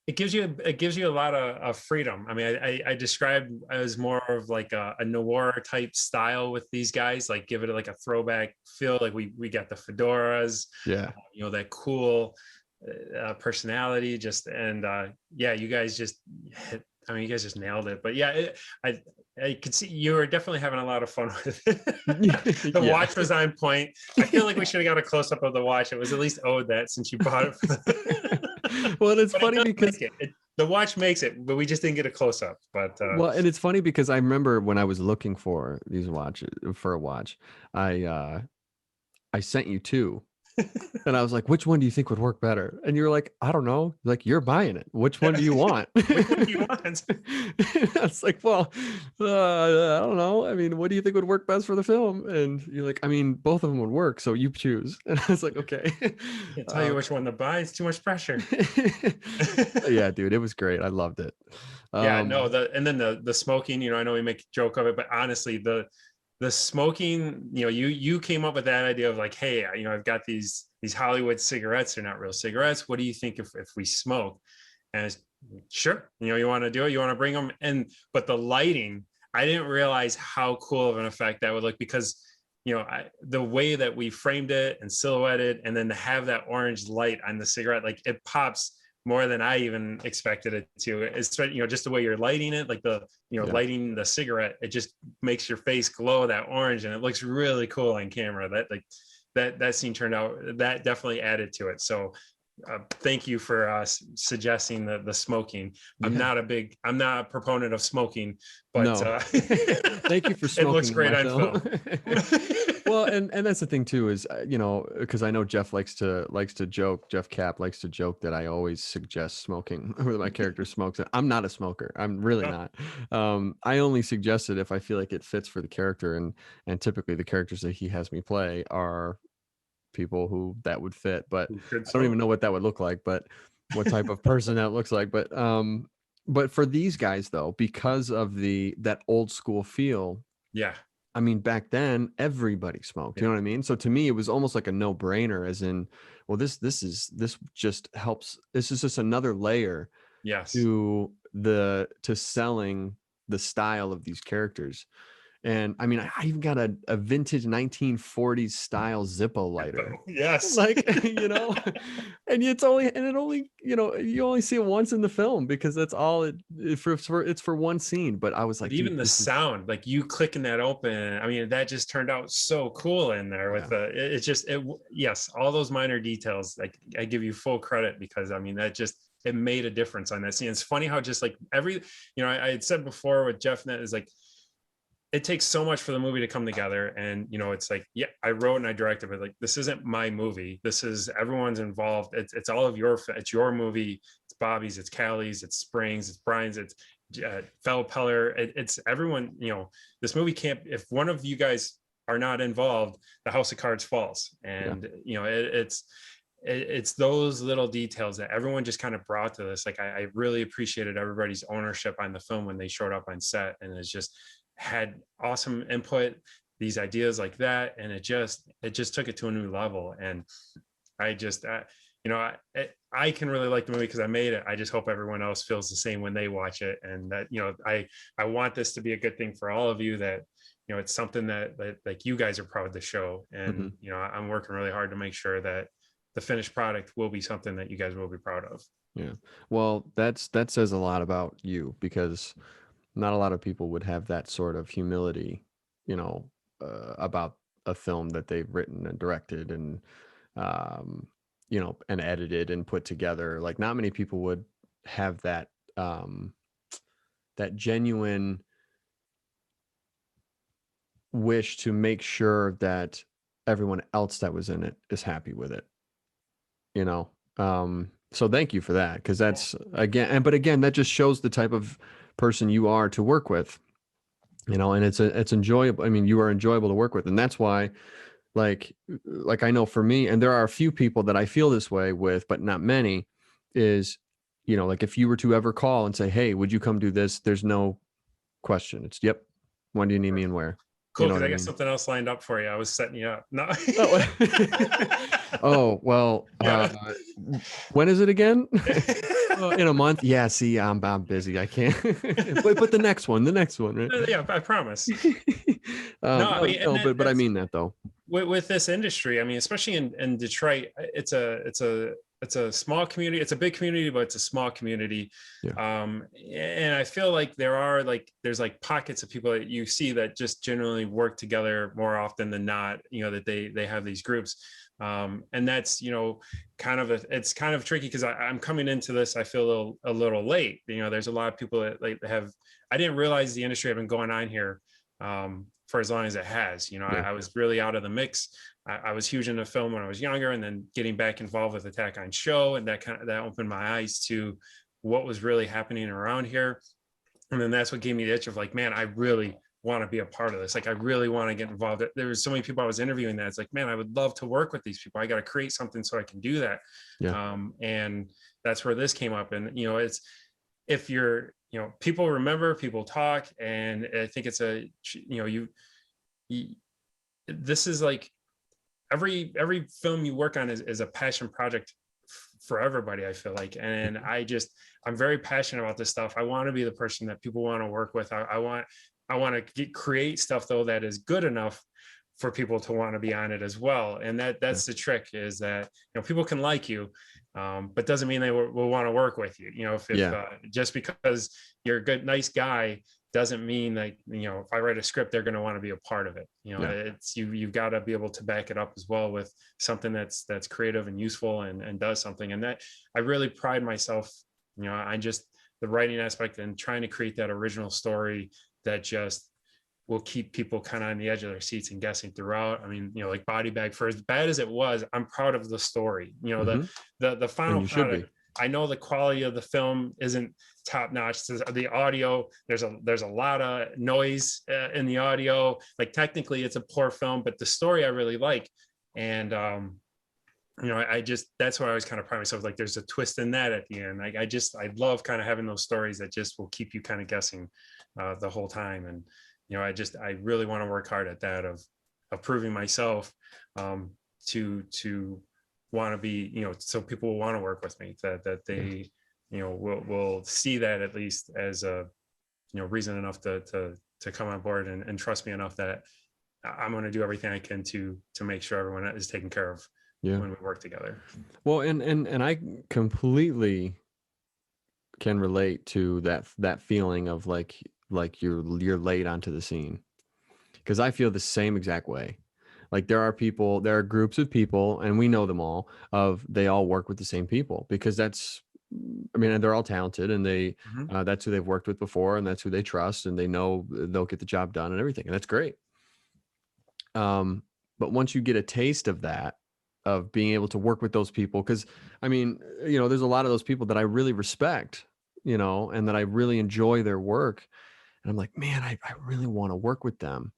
It gives you a lot of freedom. I mean, I described as more of like a noir type style with these guys, like give it like a throwback feel. Like we got the fedoras, Yeah. That cool personality, yeah, you guys just you guys just nailed it. But yeah, I could see you were definitely having a lot of fun with it. The watch was on point. I feel like we should have got a close up of the watch. It was at least owed that, since you bought it. Well, it's funny because the watch makes it, but we just didn't get a close up. But well, and it's funny because I remember when I was looking for these watches for a watch, I sent you two. And I was like, which one do you think would work better? And you're like, I don't know. Like, you're buying it. Which one do you want? Which one do you want? I was like, well, I don't know. I mean, what do you think would work best for the film? And you're like, I mean, both of them would work, so you choose. And I was like, okay. Can't tell you which one to buy. It's too much pressure. Yeah, dude, it was great. I loved it. Yeah, no, and then the smoking, I know we make a joke of it, but honestly, the smoking, you came up with that idea of like, hey, I've got these Hollywood cigarettes. They're not real cigarettes. What do you think if we smoke? And it's, sure, you want to do it, you want to bring them. But the lighting, I didn't realize how cool of an effect that would look, because the way that we framed it and silhouetted, and then to have that orange light on the cigarette, like, it pops more than I even expected it to. It's, just the way you're lighting it, like lighting the cigarette, it just makes your face glow that orange, and it looks really cool on camera. That scene turned out, that definitely added to it. So thank you for suggesting the smoking. Yeah. I'm not a proponent of smoking, but no. Thank you for smoking. It looks great on film. Well, and that's the thing too, is because I know Jeff likes to joke. Jeff Cap likes to joke that I always suggest smoking where my character smokes. I'm not a smoker. I'm really not. I only suggest it if I feel like it fits for the character, and typically the characters that he has me play are people who that would fit. But I don't even know what that would look like, but what type of person that looks like. But for these guys though, because of that old school feel, yeah, I mean, back then everybody smoked, you Yeah. know what I mean? So to me, it was almost like a no brainer, as in, well, this just helps. This is just another layer Yes. to selling the style of these characters. And I mean, I even got a vintage 1940s style Zippo lighter. Yes. Like, and it only, you only see it once in the film because that's all it's for one scene. But I was But like, dude, even the this is, sound, like you clicking that open, I mean, that just turned out so cool in there with yeah, it's just, yes, all those minor details, like I give you full credit because I mean, it made a difference on that scene. It's funny how just like I had said before with Jeff Net is like, it takes so much for the movie to come together. And, it's like, yeah, I wrote and I directed, but like, this isn't my movie. This is everyone's involved. It's all of it's your movie. It's Bobby's, it's Callie's, it's Springs, it's Brian's, it's Fel Peller. It's everyone, this movie can't, if one of you guys are not involved, the house of cards falls. yeah, And, it's those little details that everyone just kind of brought to this. Like, I really appreciated everybody's ownership on the film when they showed up on set, and it's just had awesome input, these ideas like that. And it just took it to a new level. And I just, I can really like the movie because I made it. I just hope everyone else feels the same when they watch it. And that, I want this to be a good thing for all of you, that, it's something that like you guys are proud to show. And, mhm, I'm working really hard to make sure that the finished product will be something that you guys will be proud of. yeah. Well, that says a lot about you, because not a lot of people would have that sort of humility, you know, about a film that they've written and directed and, um, and edited and put together. Like, not many people would have that genuine wish to make sure that everyone else that was in it is happy with it, you know? So thank you for that. Cause that's but again, that just shows the type of person you are to work with, and it's enjoyable. I mean, you are enjoyable to work with. And that's why, like I know for me, and there are a few people that I feel this way with, but not many, is, like if you were to ever call and say, hey, would you come do this? There's no question. It's, yep. When do you need me and where? You Cool. know Cause what I I got mean? something else lined up for you. I was setting you up. No. Oh, oh well. Yeah. When is it again? In a month? Yeah. See, I'm busy. I can't. But the next one, right? Yeah, I promise. No, I No, mean, and no, but I that's mean that though. with this industry. I mean, especially in Detroit, it's a small community. It's a big community, but it's a small community. Yeah. And I feel like there's like pockets of people that you see that just generally work together more often than not. That they have these groups. And that's it's kind of tricky because I'm coming into this. I feel a little late. There's a lot of people that like have. I didn't realize the industry had been going on here for as long as it has. Yeah. I was really out of the mix. I was huge into film when I was younger, and then getting back involved with Attack on Show, and that opened my eyes to what was really happening around here. And then that's what gave me the itch of like, man, I really want to be a part of this. Like, I really want to get involved. There was so many people I was interviewing that it's like, man, I would love to work with these people. I got to create something so I can do that. Yeah. And that's where this came up. And, it's, if you're, people remember, people talk. And I think it's this is like every film you work on is a passion project for everybody, I feel like. And I'm very passionate about this stuff. I want to be the person that people want to work with. I want to create stuff though that is good enough for people to want to be on it as well. And that's the trick, is that people can like you, but doesn't mean they will want to work with you. If just because you're a good, nice guy doesn't mean like, if I write a script, they're going to want to be a part of it. It's you've got to be able to back it up as well with something that's creative and useful and does something. And that I really pride myself, I just the writing aspect and trying to create that original story that just will keep people kind of on the edge of their seats and guessing throughout. I mean, like Body Bag, for as bad as it was, I'm proud of the story. The final product. I know the quality of the film isn't top notch. The audio, there's a lot of noise in the audio. Like, technically it's a poor film, but the story I really like. And that's why I was kind of proud of myself. Like, there's a twist in that at the end. Like, I love kind of having those stories that just will keep you kind of guessing the whole time. And I really want to work hard at that of proving myself, to want to be, so people will want to work with me, that they, will see that at least as a, reason enough to come on board and trust me enough that I'm going to do everything I can to make sure everyone is taken care of when we work together. Well, and I completely can relate to that feeling of like you're late onto the scene, because I feel the same exact way. Like there are groups of people, and we know them all, they all work with the same people, because and they're all talented, and that's who they've worked with before, and that's who they trust, and they know they'll get the job done and everything. And that's great. But once you get a taste of that, of being able to work with those people, because there's a lot of those people that I really respect, and that I really enjoy their work. And I'm like, man, I really want to work with them.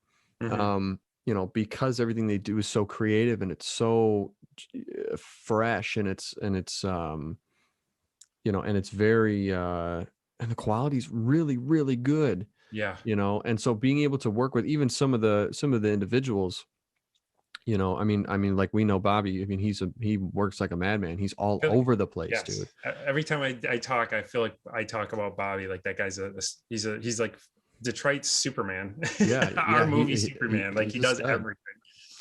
Because everything they do is so creative, and it's so fresh, and it's very, and the quality's really, really good. Yeah. And so being able to work with even some of the individuals, like we know Bobby. He works like a madman. He's all over the place, yes. dude. Every time I talk, I feel like I talk about Bobby like that guy's he's like Detroit's Superman. Yeah, Our movie Superman. Like he does everything.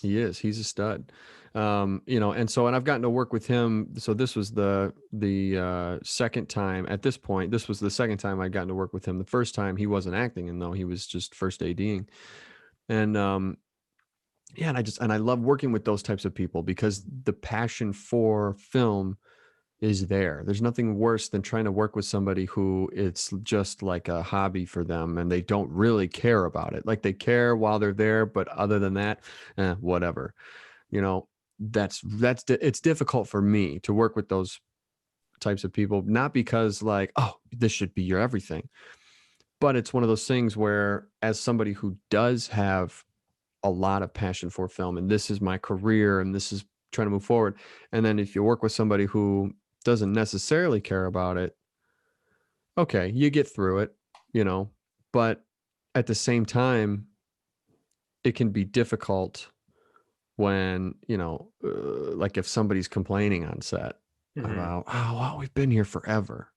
He's a stud. And I've gotten to work with him. So this was the second time. At this point, this was the second time I'd gotten to work with him. The first time he wasn't acting, and though he was just first ADing. And and I love working with those types of people, because the passion for film is there. There's nothing worse than trying to work with somebody who it's just like a hobby for them, and they don't really care about it. Like they care while they're there, but other than that, whatever. It's difficult for me to work with those types of people, not because like, oh, this should be your everything, but it's one of those things where, as somebody who does have a lot of passion for film, and this is my career, and this is trying to move forward, and then if you work with somebody who doesn't necessarily care about it, okay, you get through it, but at the same time, it can be difficult when, like if somebody's complaining on set about, oh, well, we've been here forever.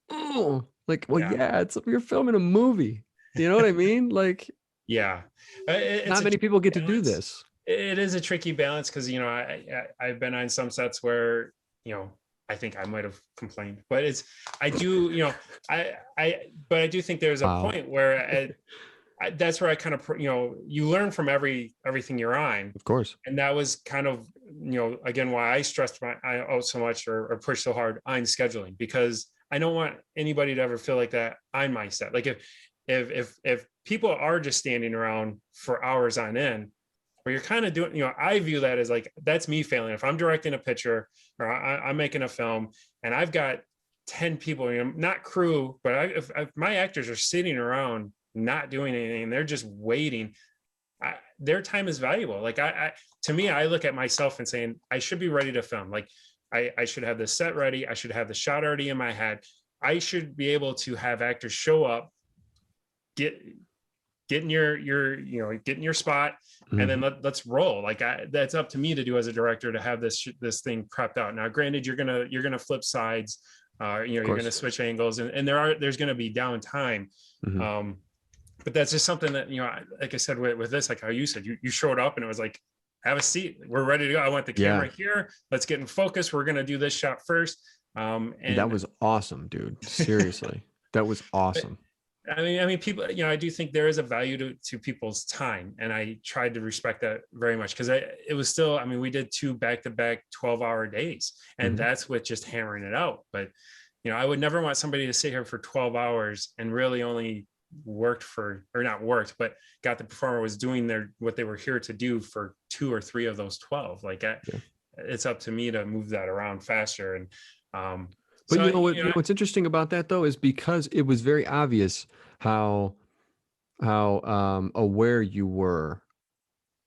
Oh, like, well, yeah, you're filming a movie. You know what I mean? Like, yeah, not many people get to do this. It is a tricky balance, because I've been on some sets where I think I might have complained, but I do think there's a point where that's where I kind of you learn from everything you're on, of course, and that was kind of again why I stressed out so much or pushed so hard on scheduling, because I don't want anybody to ever feel like that on my set. Like if people are just standing around for hours on end, where you're kind of doing, I view that as like, that's me failing. If I'm directing a picture, or I'm making a film, and I've got 10 people, not crew, but if my actors are sitting around not doing anything, and they're just waiting, their time is valuable. Like to me, I look at myself and saying, I should be ready to film. Like I should have the set ready. I should have the shot already in my head. I should be able to have actors show up, get in your spot, and then let's roll. Like that's up to me to do as a director, to have this thing prepped out. Now, granted, you're gonna flip sides, you're gonna switch angles, and there's gonna be downtime. But that's just something that, like I said, with this, like how you said, you showed up and it was like, have a seat, we're ready to go. I want the camera here. Let's get in focus. We're gonna do this shot first. And that was awesome, dude. Seriously, that was awesome. I mean, people, I do think there is a value to people's time, and I tried to respect that very much, because it was still, we did 2 back-to-back 12-hour days, and that's with just hammering it out. But I would never want somebody to sit here for 12 hours and really only but got the performer was doing what they were here to do for 2 or 3 of those 12. Like it's up to me to move that around faster. And but what's interesting about that though is because it was very obvious how aware you were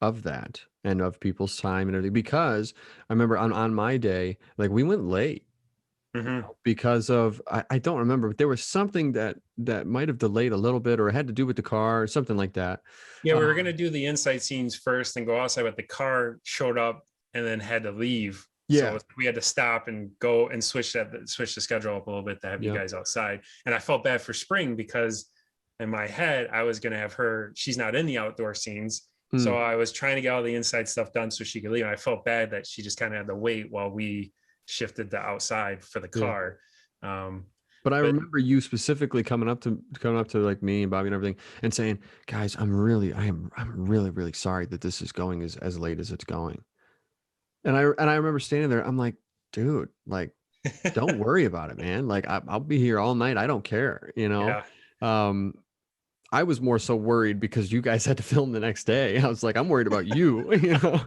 of that and of people's time and everything. Because I remember on my day, like we went late. Mhm. because of I don't remember, but there was something that might have delayed a little bit, or it had to do with the car or something like that. Yeah, we were Um, gonna do the inside scenes first and go outside, but the car showed up and then had to leave. yeah, So we had to stop and go and switch the schedule up a little bit to have you yeah, guys outside. And I felt bad for Spring because in my head I was gonna have her. She's not in the outdoor scenes, so mm, I was trying to get all the inside stuff done so she could leave. And I felt bad that she just kind of had to wait while we shifted the outside for the yeah. car. Um, But I but remember you specifically coming up to like me and Bobby and everything and saying, "Guys, I'm really really sorry that this is going as late as it's going." And I remember standing there. I'm like, dude, like, don't worry about it, man. Like, I'll be here all night. I don't care. yeah, Um, I was more so worried because you guys had to film the next day. I was like, I'm worried about you. the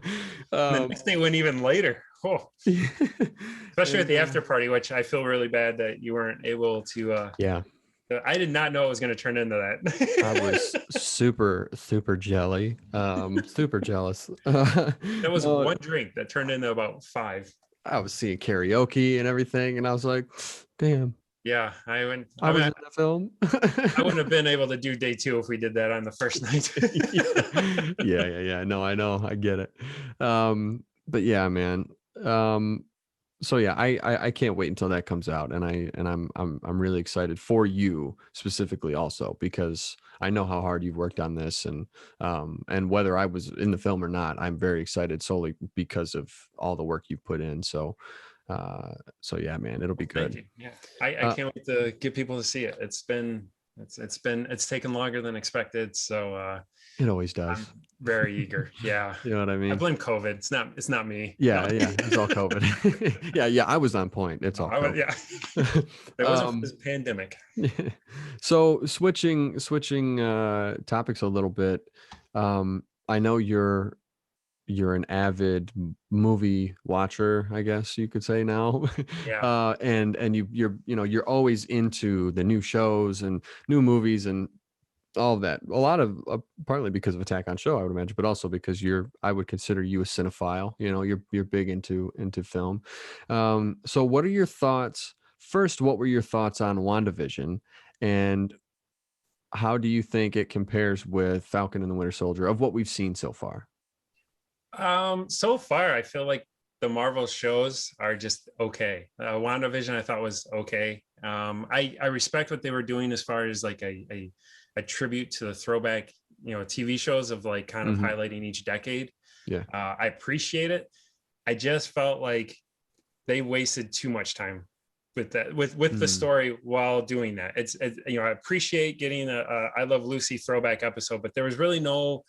Um, next day went even later. Oh. Especially at and the after party, which I feel really bad that you weren't able to. yeah, I did not know it was going to turn into I was that. super super jelly, super jealous. That was No, one drink that turned into about five. I was seeing karaoke and everything, and I was like, damn, Yeah, I went. I I was mean, in the film. I wouldn't have been able to do day two if we did that on the first night. Yeah. No, I know, I get it. But yeah, man. Um, so yeah, I can't wait until that comes out, and I'm really excited for you specifically also because I know how hard you've worked on this, and whether I was in the film or not, I'm very excited solely because of all the work you've put in. So yeah, man, it'll be Thank good. you. Yeah, I Uh, can't wait to get people to see it. It's taken longer than expected. So it always I'm does. very eager. Yeah, You know what I I mean? blame COVID. It's not me. No, Yeah, it's all COVID. Yeah, I was on point. It's all I was, COVID. yeah. It was a pandemic. So switching topics a little bit. I know you're an avid movie watcher, I guess you could say now. Yeah. And you're always into the new shows and new movies and all of that. A lot of partly because of Attack on Show, I would imagine, but also because I would consider you a cinephile. You're big into film. So what are your thoughts? First, what were your thoughts on WandaVision, and how do you think it compares with Falcon and the Winter Soldier of what we've seen so far? So far, I feel like the Marvel shows are just okay. WandaVision, I thought was okay. I respect what they were doing as far as like a tribute to the throwback, TV shows of like kind of Hmm. highlighting each decade. Yeah. I appreciate it. I just felt like they wasted too much time with that with the Mm. story while doing that. I appreciate getting a I Love Lucy throwback episode, but there was really no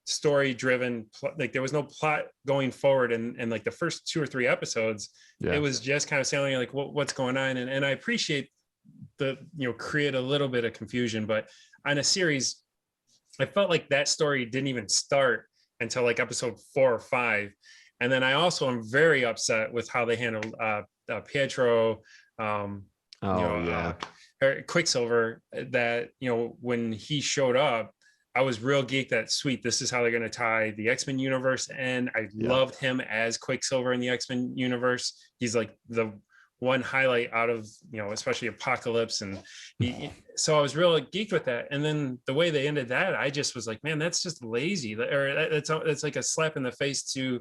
story driven, like there was no plot going forward, and like the first two or three episodes it Yeah. was just kind of saying like what's going on, and I appreciate the create a little bit of confusion, but on a series I felt like that story didn't even start until like episode 4 or 5. And then I also am very upset with how they handled Pietro, um, you Oh know, yeah. Quicksilver. That when he showed up, I was real geeked that sweet. This is how they're going to tie the X-Men universe, and I Yeah. loved him as Quicksilver in the X-Men universe. He's like the one highlight out of especially Apocalypse, and so I was real geeked with that. And then the way they ended that, I just was like, man, that's just lazy, or that's like a slap in the face to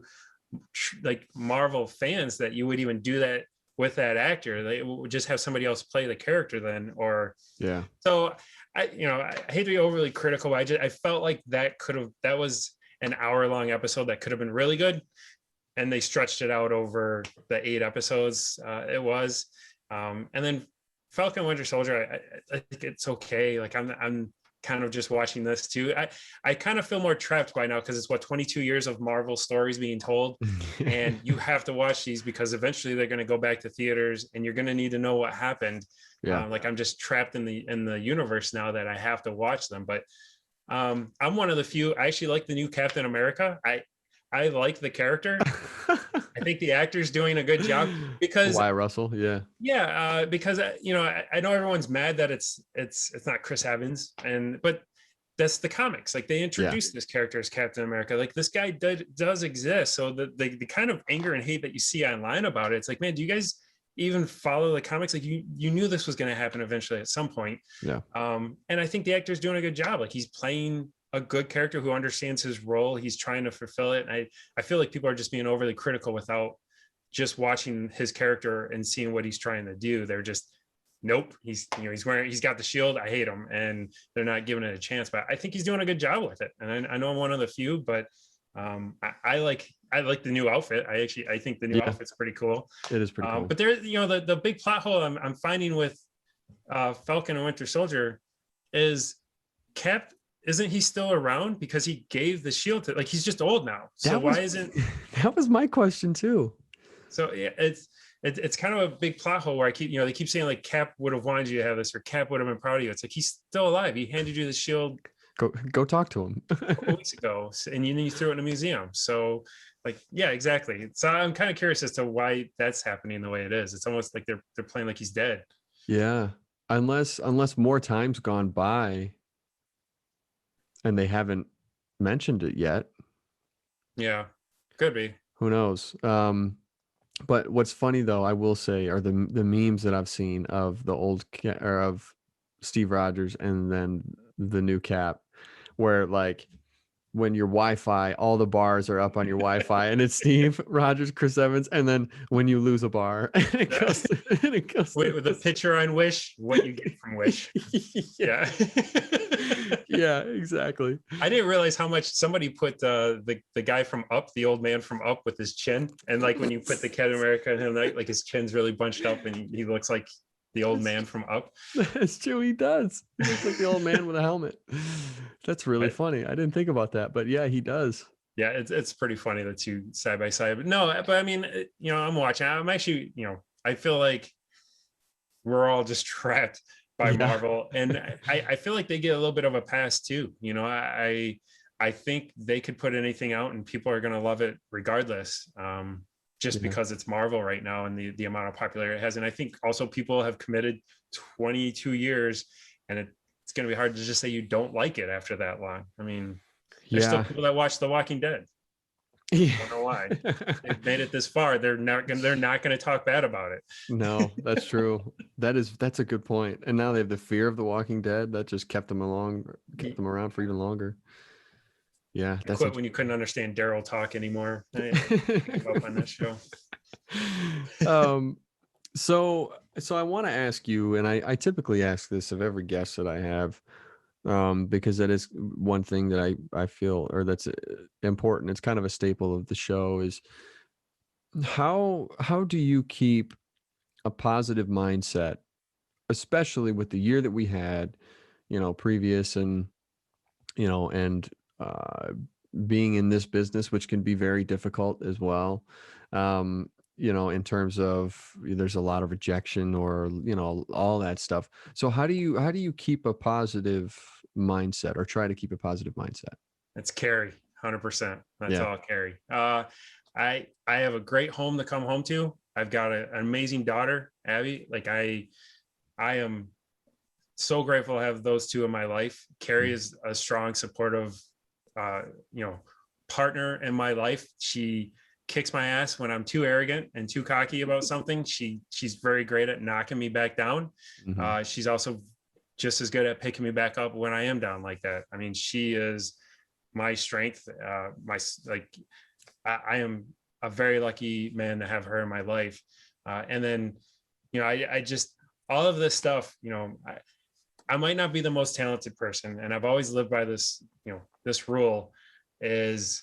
like Marvel fans that you would even do that with that actor. They would just have somebody else play the character then, or Yeah. so I hate to be overly critical, but I felt like that was an hour-long episode that could have been really good, and they stretched it out over the 8 episodes it was. And then Falcon Winter Soldier, I think it's okay. Like I'm kind of just watching this too. I kind of feel more trapped by now because it's 22 years of Marvel stories being told, and you have to watch these because eventually they're going to go back to theaters, and you're going to need to know what happened. Yeah. Like I'm just trapped in the universe now that I have to watch them. But I'm one of the few. I actually like the new Captain America. I like the character. I think the actor's doing a good job because Wyatt Russell. Yeah. yeah, because I know everyone's mad that it's not Chris Evans, but that's the comics. Like they Yeah. introduced this character as Captain America. Like this guy does exist. So the kind of anger and hate that you see online about it, it's like, man, do you guys even follow the comics, like you knew this was going to happen eventually at some point. Yeah. And I think the actor's doing a good job. Like he's playing a good character who understands his role. He's trying to fulfill it. And I feel like people are just being overly critical without just watching his character and seeing what he's trying to do. They're just, nope, he's got the shield, I hate him, and they're not giving it a chance. But I think he's doing a good job with it. And I know I'm one of the few, but I like the new outfit. I think the new outfit's pretty cool. It is pretty cool. But there, the big plot hole I'm finding with Falcon and Winter Soldier is Cap. Isn't he still around? Because he gave the shield to, like, he's just old now. So why isn't that was my question too. So yeah, it's kind of a big plot hole where they keep saying like Cap would have wanted you to have this, or Cap would have been proud of you. It's like, he's still alive. He handed you the shield. Go talk to him. A couple weeks ago, and then you threw it in a museum. So like, yeah, exactly. So I'm kind of curious as to why that's happening the way it is. It's almost like they're playing like he's dead. Yeah, unless more time's gone by and they haven't mentioned it yet. Yeah, could be. Who knows? But what's funny though, I will say, are the memes that I've seen of the old or of Steve Rogers and then the new Cap, where like when your Wi-Fi, all the bars are up on your Wi-Fi, and it's Steve Rogers, Chris Evans, and then when you lose a bar, and it goes with the picture on Wish, what you get from Wish. Yeah. Yeah, exactly. I didn't realize how much somebody put the guy from Up, the old man from Up, with his chin, and like when you put the Captain America in him, like his chin's really bunched up, and he looks like the old man from Up. That's true. He does. He looks like the old man with a helmet. That's really funny. I didn't think about that, but yeah, he does. Yeah, it's pretty funny, the two side by side. But no, but I mean, I'm watching. I'm actually, I feel like we're all just trapped by Marvel, and I feel like they get a little bit of a pass too. I think they could put anything out, and people are going to love it regardless. Just because it's Marvel right now and the amount of popularity it has. And I think also people have committed 22 years, and it's going to be hard to just say you don't like it after that long. I mean, there's still people that watch The Walking Dead. I don't know why. They've made it this far. They're not going to talk bad about it. No, that's true. That's a good point. And now they have the fear of The Walking Dead. That just kept them around for even longer. Yeah, that's when you couldn't understand Daryl talk anymore. I gave up on this show. So I want to ask you, and I typically ask this of every guest that I have, because that is one thing that I feel, or that's important. It's kind of a staple of the show, is how do you keep a positive mindset, especially with the year that we had, previous, and being in this business, which can be very difficult as well. In terms of, there's a lot of rejection, or, all that stuff. So how do you keep a positive mindset, or try to keep a positive mindset? It's Carrie, 100%. That's all Carrie. I have a great home to come home to. I've got an amazing daughter, Abby. Like I am so grateful to have those two in my life. Carrie is a strong, supportive, partner in my life. She kicks my ass when I'm too arrogant and too cocky about something. She's very great at knocking me back down. Mm-hmm. She's also just as good at picking me back up when I am down like that. I mean, she is my strength. I am a very lucky man to have her in my life. And then, I just, all of this stuff, I might not be the most talented person, and I've always lived by this, this rule is,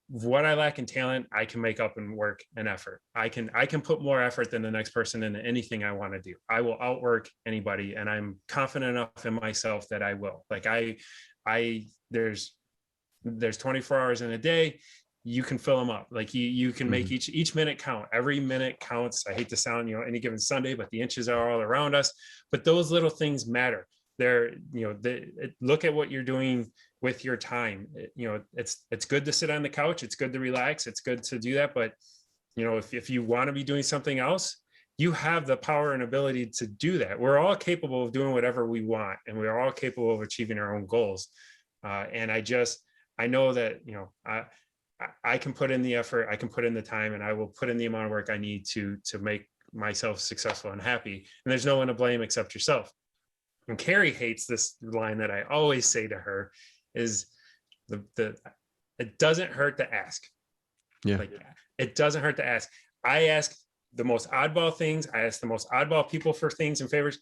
what I lack in talent, I can make up in work and effort. I can put more effort than the next person into anything I want to do. I will outwork anybody, and I'm confident enough in myself that I will. Like there's 24 hours in a day. You can fill them up. Like you can make each minute count. Every minute counts. I hate to sound, any given Sunday, but the inches are all around us. But those little things matter. Look at what you're doing with your time. It's good to sit on the couch. It's good to relax. It's good to do that. But, if you want to be doing something else, you have the power and ability to do that. We're all capable of doing whatever we want, and we're all capable of achieving our own goals. And I know that, I can put in the effort, I can put in the time, and I will put in the amount of work I need to make myself successful and happy. And there's no one to blame except yourself. And Carrie hates this line that I always say to her is the it doesn't hurt to ask. Yeah. Like, it doesn't hurt to ask. I ask the most oddball things. I ask the most oddball people for things and favors,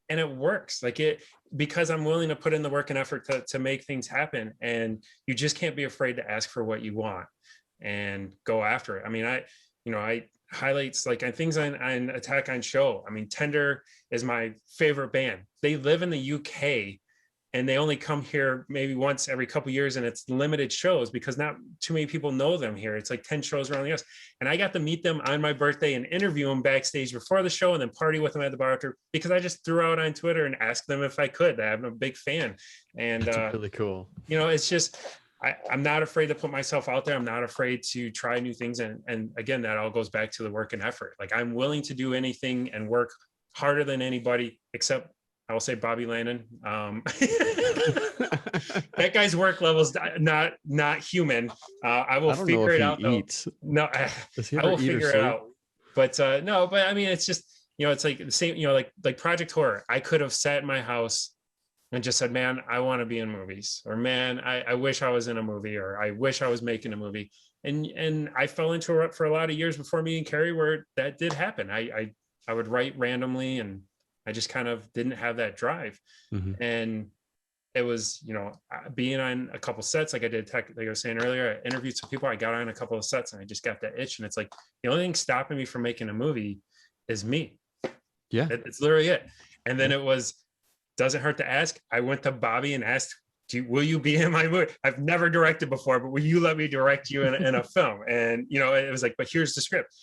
and it works. Like, it, because I'm willing to put in the work and effort to make things happen. And you just can't be afraid to ask for what you want and go after it. I mean, I highlights like things on Attack on Show. I mean, Tender is my favorite band. They live in the UK and they only come here maybe once every couple of years, and it's limited shows because not too many people know them here. It's like 10 shows around the US. And I got to meet them on my birthday and interview them backstage before the show and then party with them at the bar after, because I just threw out on Twitter and asked them if I could. I'm a big fan. And that's really cool. You know, it's just, I'm not afraid to put myself out there. I'm not afraid to try new things. And again, that all goes back to the work and effort. Like, I'm willing to do anything and work harder than anybody, except I will say Bobby Landon. That guy's work level's not human. I will figure it out. Eats. No, I will figure it out. But no, but I mean, it's just, you know, it's like the same, you know, like Project Horror. I could have sat in my house and just said, man, I want to be in movies, or man, I wish I was in a movie, or I wish I was making a movie. And I fell into it for a lot of years before me and Carrie, where that did happen. I would write randomly, and I just kind of didn't have that drive. Mm-hmm. And it was, you know, being on a couple sets, like I did, like I was saying earlier, I interviewed some people, I got on a couple of sets and I just got that itch. And it's like, the only thing stopping me from making a movie is me. Yeah. It's literally it. And then it was, doesn't hurt to ask. I went to Bobby and asked, will you be in my movie? I've never directed before, but will you let me direct you in a film? And, you know, it was like, but here's the script.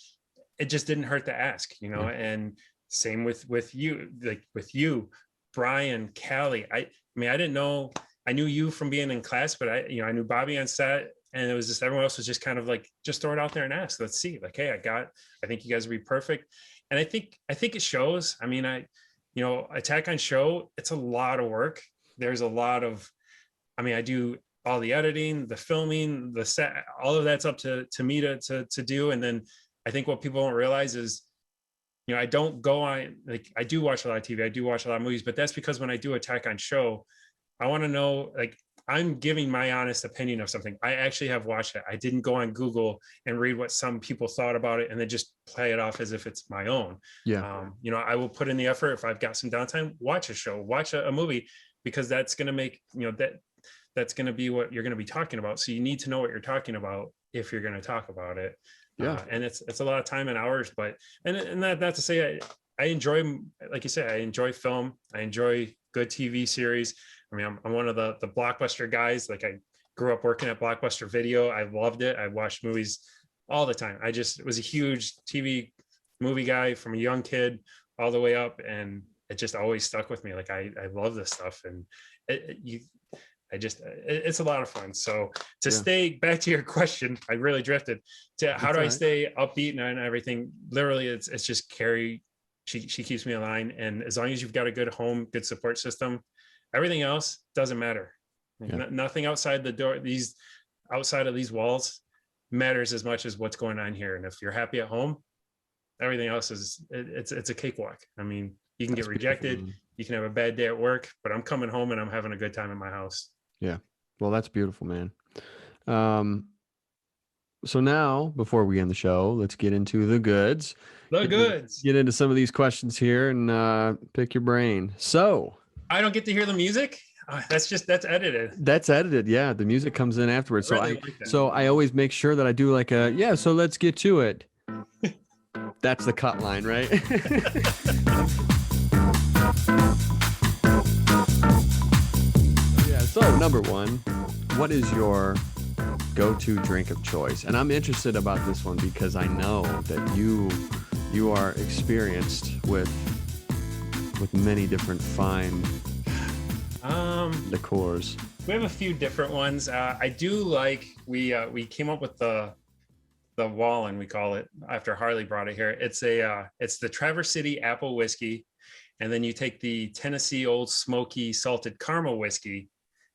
It just didn't hurt to ask, you know. Yeah. And same with you, like with you, Brian, Callie. I mean, I didn't know, I knew you from being in class, but I knew Bobby on set, and it was just, everyone else was just kind of like, just throw it out there and ask, let's see, like, hey, I think you guys would be perfect. And I think it shows. I mean, Attack on Show, it's a lot of work. There's a lot of, I mean, I do all the editing, the filming, the set, all of that's up to me to do. And then I think what people don't realize is, you know, I don't go on, like, I do watch a lot of TV, I do watch a lot of movies, but that's because when I do Attack on Show, I want to know, like, I'm giving my honest opinion of something. I actually have watched it. I didn't go on Google and read what some people thought about it and then just play it off as if it's my own. Yeah. You know, I will put in the effort. If I've got some downtime, watch a show, watch a movie, because that's going to make, you know, that's going to be what you're going to be talking about. So you need to know what you're talking about if you're going to talk about it. Yeah. And it's a lot of time and hours, but, and that, not to say I enjoy, like you said, I enjoy film. I enjoy good TV series. I mean, I'm one of the Blockbuster guys. Like, I grew up working at Blockbuster Video. I loved it. I watched movies all the time. I just was a huge TV movie guy from a young kid all the way up. And it just always stuck with me. Like, I love this stuff. And it's a lot of fun. So to stay back to your question, I really drifted to how do I stay upbeat and everything. Literally, it's just Carrie. She keeps me in line. And as long as you've got a good home, good support system, everything else doesn't matter. Nothing outside the door, outside of these walls matters as much as what's going on here. And if you're happy at home, everything else it's a cakewalk. I mean, you can get rejected, you can have a bad day at work, but I'm coming home and I'm having a good time in my house. Yeah. Well, that's beautiful, man. So now, before we end the show, let's get into the goods. Get into some of these questions here and pick your brain. So I don't get to hear the music. That's edited. That's edited. Yeah. The music comes in afterwards. So I always make sure that I do like so let's get to it. That's the cut line, right? Yeah. So number one, what is your go-to drink of choice? And I'm interested about this one because I know that you are experienced with many different fine liqueurs. We have a few different ones. I do like, we came up with the Wallen, we call it, after Harley brought it here. It's the Traverse City apple whiskey, and then you take the Tennessee Old Smoky salted caramel whiskey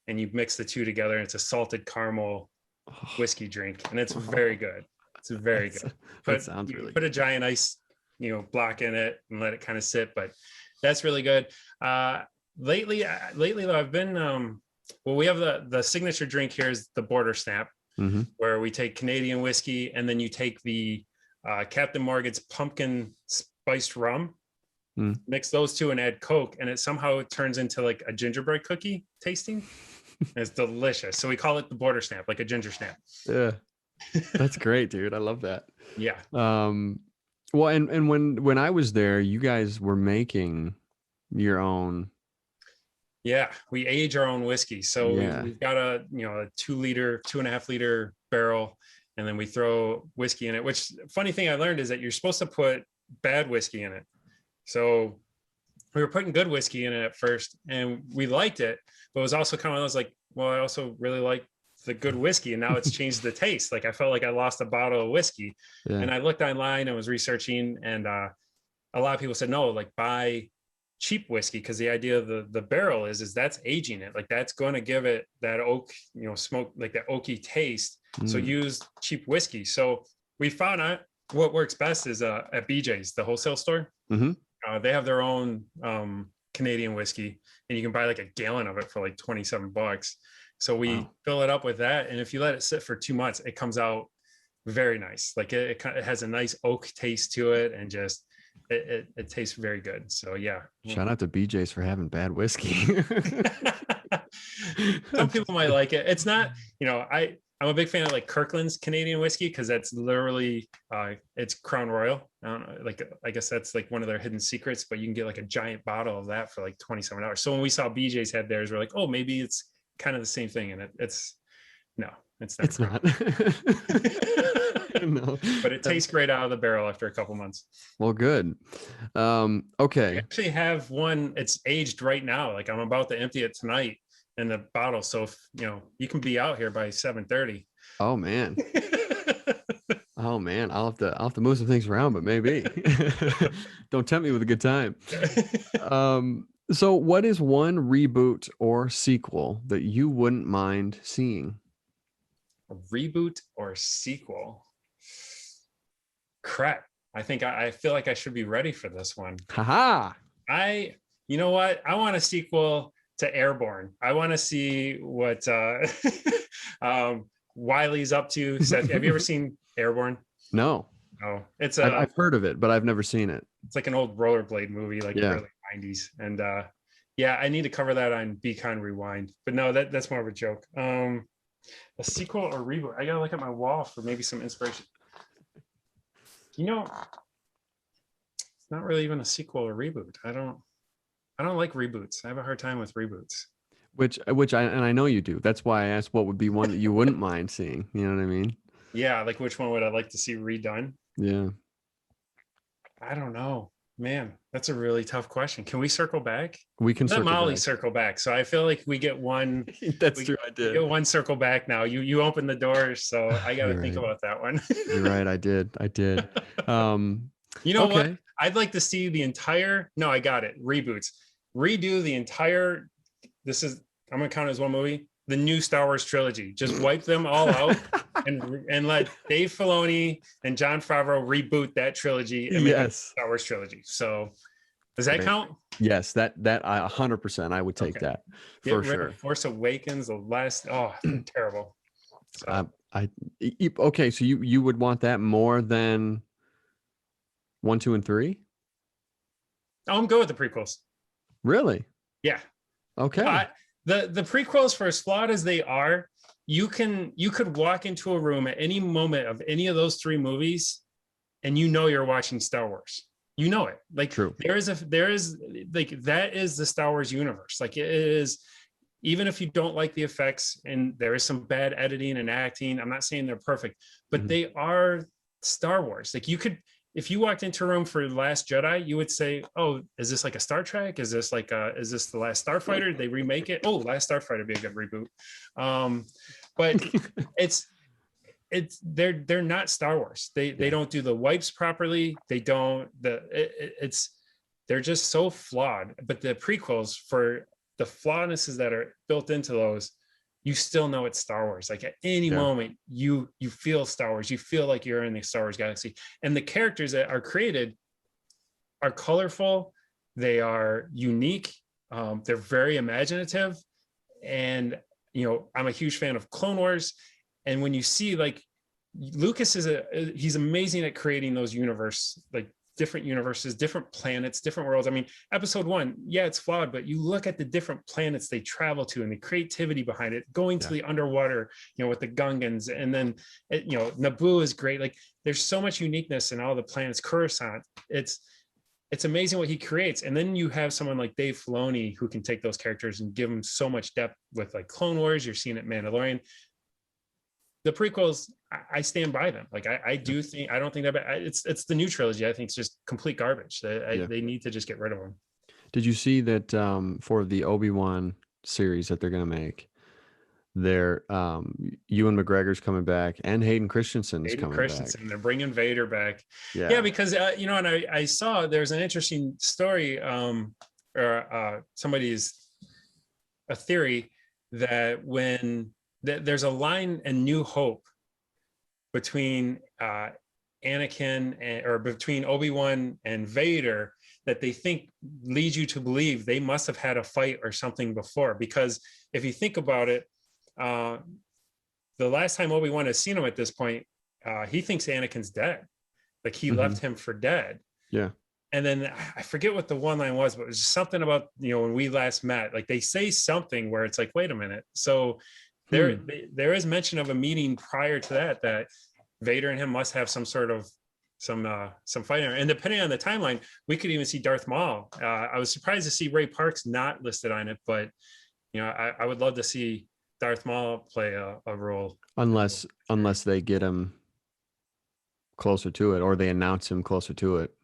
and you mix the two together, and it's a salted caramel whiskey drink, and it's very good. It's very good. That sounds really put good. A giant ice block in it and let it kind of sit. But that's really good. Lately though, I've been well, we have the signature drink here is the Border Snap, where we take Canadian whiskey and then you take the Captain Morgan's pumpkin spiced rum, mix those two and add Coke, and it somehow turns into like a gingerbread cookie tasting. It's delicious. So we call it the Border Snap, like a ginger snap. Yeah, that's great, dude. I love that. Yeah. Well, and when I was there, you guys were making your own. Yeah, we age our own whiskey. So we've got a 2.5 liter barrel, and then we throw whiskey in it. Which, funny thing I learned is that you're supposed to put bad whiskey in it. So we were putting good whiskey in it at first, and we liked it, but it was also kind of, I was like, well, I also really like the good whiskey, and now it's changed the taste. Like I felt like I lost a bottle of whiskey. And I looked online and was researching, and a lot of people said no, like buy cheap whiskey, because the idea of the barrel is that's aging it, like that's going to give it that oak, smoke, like that oaky taste. So use cheap whiskey. So we found out what works best is at BJ's, the wholesale store. They have their own Canadian whiskey, and you can buy like a gallon of it for like $27. So we fill it up with that, and if you let it sit for 2 months, it comes out very nice. Like it has a nice oak taste to it, and just it tastes very good. So yeah, shout out to BJ's for having bad whiskey. Some people might like it. It's not, I'm a big fan of like Kirkland's Canadian whiskey, because that's literally it's Crown Royal. I don't know, like I guess that's like one of their hidden secrets, but you can get like a giant bottle of that for like $27. So when we saw BJ's had theirs, we're like, oh, maybe it's kind of the same thing. And it's not. It's not. No. But it tastes great out of the barrel after a couple months. Well, good. Okay. I actually have one. It's aged right now. Like I'm about to empty it tonight in the bottle. So if, you can be out here by 7:30. Oh man. Oh man. I'll have to move some things around, but maybe. Don't tempt me with a good time. So what is one reboot or sequel that you wouldn't mind seeing? A reboot or sequel? Crap. I think I feel like I should be ready for this one. Haha. You know what? I want a sequel to Airborne. I want to see what Wiley's up to. Seth, have you ever seen Airborne? No. Oh, it's I've heard of it, but I've never seen it. It's like an old rollerblade movie, like early 90s. And I need to cover that on Beacon Rewind. But no, that's more of a joke. A sequel or reboot? I gotta look at my wall for maybe some inspiration. It's not really even a sequel or reboot. I don't like reboots. I have a hard time with reboots. Which I know you do. That's why I asked what would be one that you wouldn't mind seeing. You know what I mean? Yeah, like which one would I like to see redone? Yeah. I don't know. Man, that's a really tough question. Can we circle back? We can circle back. So I feel like we get one. That's true. I did. We get one circle back now. You open the doors, so I got to think about that one. You're right. I did. You know what? I'd like to see the entire. No, I got it. Reboots. Redo the entire. I'm gonna count it as one movie. The new Star Wars trilogy. Just wipe them all out and let Dave Filoni and Jon Favreau reboot that trilogy and make it Star Wars trilogy. So does that count? Yes, that I 100% I would take that for sure. Force Awakens, the last terrible. So. Okay, so you would want that more than 1, 2, and 3? Oh, I'm good with the prequels. Really? Yeah. Okay. The prequels, for as flawed as they are, you could walk into a room at any moment of any of those 3 movies, and you're watching Star Wars. You know it. Like true. There is like that is the Star Wars universe. Like it is, even if you don't like the effects and there is some bad editing and acting. I'm not saying they're perfect, but they are Star Wars. Like if you walked into a room for The Last Jedi, you would say, oh, is this like a Star Trek? Is this is this The Last Starfighter? Did they remake it? Oh, Last Starfighter would be a good reboot. But they're not Star Wars. They don't do the wipes properly. They don't, they're just so flawed. But the prequels, for the flawednesses that are built into those, you still know it's Star Wars. Like at any moment, you feel Star Wars. You feel like you're in the Star Wars galaxy. And the characters that are created are colorful, they are unique, they're very imaginative, and I'm a huge fan of Clone Wars. And when you see, like, Lucas he's amazing at creating those like different universes, different planets, different worlds. I mean, episode 1, yeah, it's flawed, but you look at the different planets they travel to and the creativity behind it, going to the underwater, with the Gungans, and then Naboo is great. Like, there's so much uniqueness in all the planets. Coruscant, it's amazing what he creates. And then you have someone like Dave Filoni who can take those characters and give them so much depth with, like, Clone Wars. You're seeing it Mandalorian. The prequels, I stand by them. Like, I don't think that it's the new trilogy. I think it's just complete garbage. They need to just get rid of them. Did you see that for the Obi-Wan series that they're going to make, they're Ewan McGregor's coming back and Hayden Christensen's coming back. They're bringing Vader back. Yeah, because and I saw there's an interesting story, or somebody's a theory that when there's a line in New Hope between Anakin or between Obi-Wan and Vader that they think leads you to believe they must have had a fight or something before. Because if you think about it, the last time Obi-Wan has seen him at this point, he thinks Anakin's dead. Like, he left him for dead. Yeah. And then I forget what the one line was, but it was just something about, when we last met, like, they say something where it's like, wait a minute. So there is mention of a meeting prior to that Vader and him must have some sort of some fighting. And depending on the timeline, we could even see Darth Maul. I was surprised to see Ray Park's not listed on it, but I would love to see Darth Maul play a role. Unless they get him closer to it, or they announce him closer to it.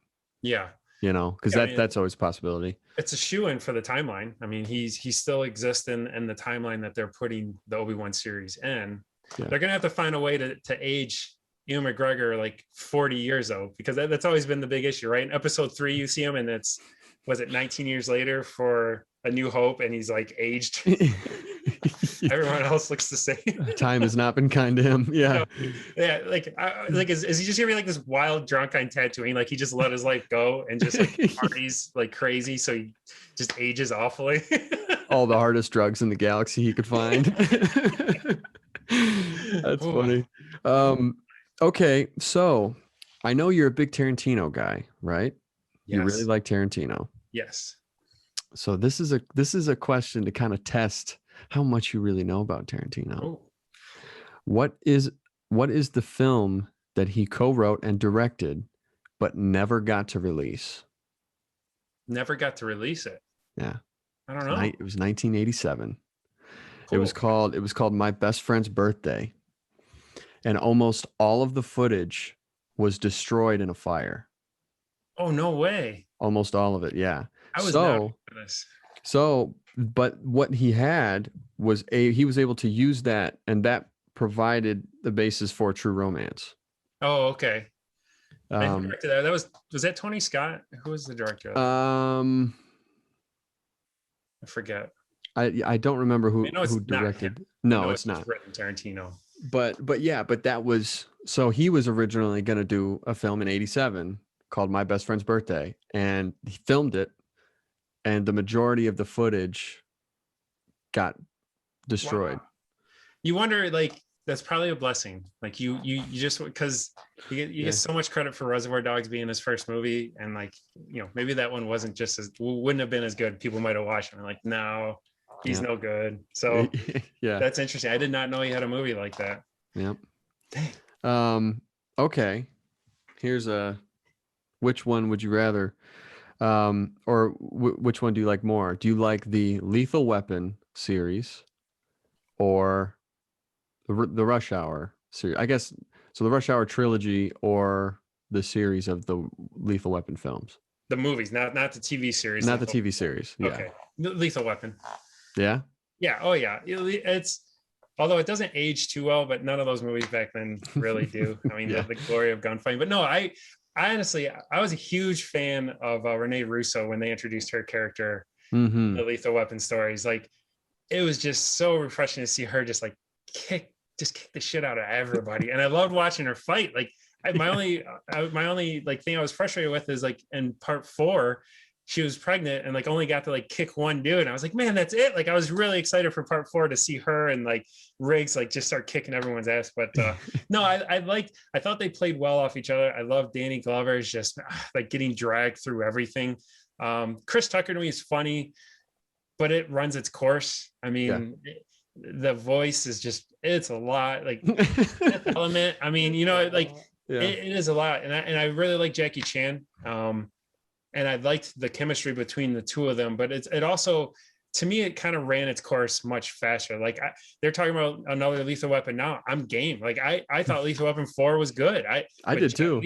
Yeah. Because that's always a possibility. It's a shoe-in for the timeline. I mean, he still exists in the timeline that they're putting the Obi-Wan series in. Yeah. They're gonna have to find a way to age Ewan McGregor like 40 years though, because that's always been the big issue, right? In episode 3, you see him, and was it 19 years later for A New Hope, and he's like aged. Everyone else looks the same. Time has not been kind to him. Yeah. Yeah. Like, is he just gonna be like this wild drunk on tattooing? Like, he just let his life go and just like parties like crazy, so he just ages awfully. All the hardest drugs in the galaxy he could find. That's funny. Okay, so I know you're a big Tarantino guy, right? Yes. You really like Tarantino. Yes. So this is a question to kind of test how much you really know about Tarantino. Oh. What is the film that he co-wrote and directed but never got to release? Never got to release it? Yeah. I don't know. It was 1987. Cool. It was called My Best Friend's Birthday. And almost all of the footage was destroyed in a fire. Oh, no way. Almost all of it, yeah. I was not for this. So, but what he had was he was able to use that, and that provided the basis for True Romance. Oh, okay. I directed that. Was that Tony Scott? Who was the director? I forget. I don't remember who directed. No, it's not. Written Tarantino. But that was, so he was originally going to do a film in 87 called My Best Friend's Birthday, and he filmed it, and the majority of the footage got destroyed. Wow. You wonder, like, that's probably a blessing. Like, you just, because you get so much credit for Reservoir Dogs being his first movie, and like, maybe that one wouldn't have been as good. People might have watched it and like, no, he's no good. So yeah, that's interesting. I did not know he had a movie like that. Yep. Dang. Okay. Here's which one would you rather, which one do you like more? Do you like the Lethal Weapon series or the Rush Hour series? I guess, so the Rush Hour trilogy or the series of the Lethal Weapon films? The movies, not the TV series. Not the TV series. Yeah. Okay. Lethal Weapon. Yeah. Yeah. Oh yeah. Although it doesn't age too well, but none of those movies back then really do. I mean, the glory of gunfighting. But no, I honestly, I was a huge fan of Renee Russo when they introduced her character in the Lethal Weapon stories. Like, it was just so refreshing to see her just like kick the shit out of everybody. And I loved watching her fight. Like, my only like thing I was frustrated with is like in part 4, she was pregnant and like only got to like kick one dude. And I was like, man, that's it. Like I was really excited for part 4 to see her and like Riggs like just start kicking everyone's ass. But no, I thought they played well off each other. I love Danny Glover's just like getting dragged through everything. Chris Tucker to me is funny, but it runs its course. I mean, the voice is just, it's a lot like element. I mean, you know, like it is a lot. And I really like Jackie Chan. And I liked the chemistry between the two of them, but it also, to me, it kind of ran its course much faster. Like they're talking about another Lethal Weapon now. I'm game. Like I thought Lethal Weapon 4 was good. I did too.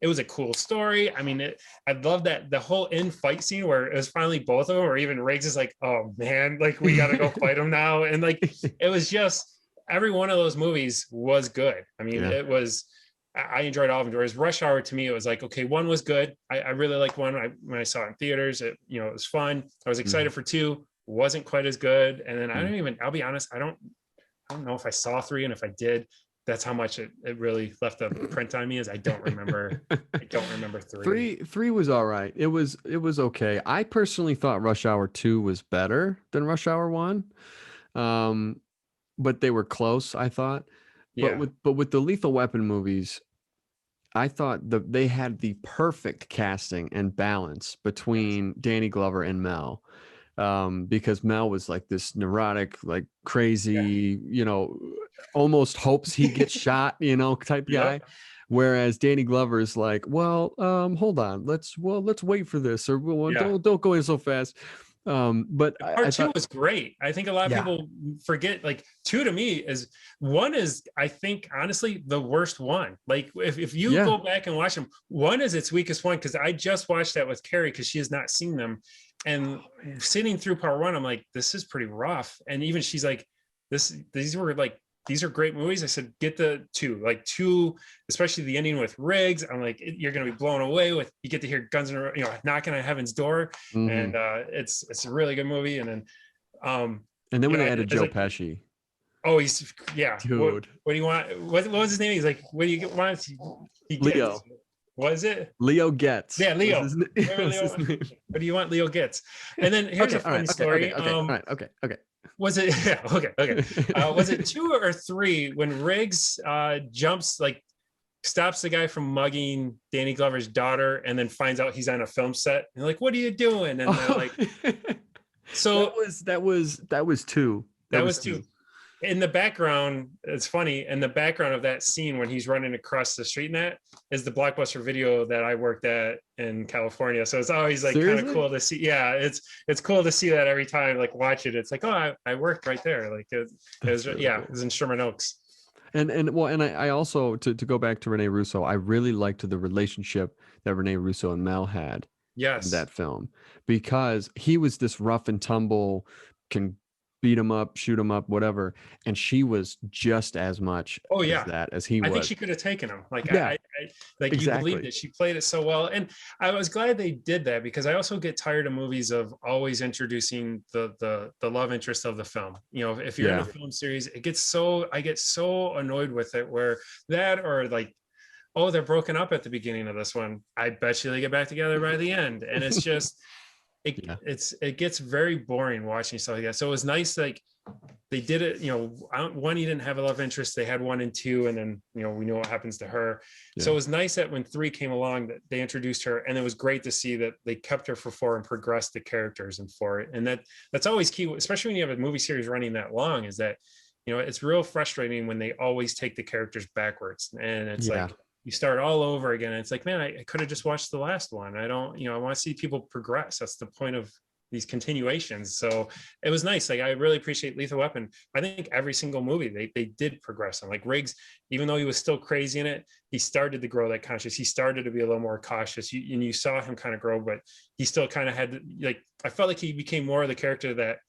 It was a cool story. I mean, I love that the whole end fight scene where it was finally both of them, or even Riggs is like, oh man, like we got to go fight him now. And like, it was just, every one of those movies was good. I mean, it was, I enjoyed all of them. Whereas Rush Hour, to me, it was like, okay, 1 was good. I really liked 1. When I saw it in theaters, it was fun. I was excited for 2. Wasn't quite as good. And then I'll be honest, I don't know if I saw 3, and if I did, that's how much it really left a print on me, is I don't remember. I don't remember 3. 3 was all right. It was okay. I personally thought Rush Hour 2 was better than Rush Hour 1. But they were close, I thought. But with the Lethal Weapon movies, I thought they had the perfect casting and balance between Danny Glover and Mel, because Mel was like this neurotic, like crazy, almost hopes he gets shot, type guy. Whereas Danny Glover is like, well, hold on, let's wait for this, or don't go in so fast. But part 2 was great. I think a lot of people forget, like 2 to me is, 1 is, I think honestly the worst one. Like if you go back and watch them, 1 is its weakest one, because I just watched that with Carrie because she has not seen them, and sitting through part 1, I'm like, this is pretty rough. And even she's like, these are great movies. I said, get the 2, like 2, especially the ending with Riggs. I'm like, you're going to be blown away with, you get to hear guns and, knocking on heaven's door. And it's a really good movie. And then when they added Joe Pesci. Oh, he's dude. What do you want? What was his name? He's like, what do you want? Leo. What is it? Leo Getz. Yeah, Leo. What do you want? Leo Getz. And then here's a funny story. Okay. Was it okay. Was it 2 or 3 when Riggs jumps, like stops the guy from mugging Danny Glover's daughter, and then finds out he's on a film set, and like, what are you doing? And they're like, so that was 2. That was 2. In the background, it's funny, in the background of that scene when he's running across the street, and that is the Blockbuster Video that I worked at in California. So it's always like kind of cool to see. Yeah, it's cool to see that every time, like watch it. It's like, oh, I worked right there. Like it was in Sherman Oaks. And I also, to go back to Rene Russo, I really liked the relationship that Rene Russo and Mel had in that film, because he was this rough and tumble, can beat him up, shoot him up, whatever, and she was just as much as he was. I think she could have taken him. Like I you believed it. She played it so well, and I was glad they did that, because I also get tired of movies of always introducing the love interest of the film. If you're in a film series, I get so annoyed with it, where that, or like, oh, they're broken up at the beginning of this one, I bet you they get back together by the end, and it's just it gets very boring watching stuff like that. So it was nice, like they did it. 1, he didn't have a love interest. They had 1 and 2, and then we know what happens to her. So it was nice that when 3 came along, that they introduced her, and it was great to see that they kept her for 4 and progressed the characters in 4. And that's always key, especially when you have a movie series running that long, is that it's real frustrating when they always take the characters backwards, and it's like you start all over again. It's like, man, I could have just watched the last one. I don't, I want to see people progress. That's the point of these continuations. So it was nice. Like, I really appreciate Lethal Weapon. I think every single movie they did progress on. Like Riggs, even though he was still crazy in it, he started to grow that conscious. He started to be a little more cautious. You saw him kind of grow, but he still kind of had, like, I felt like he became more of the character that,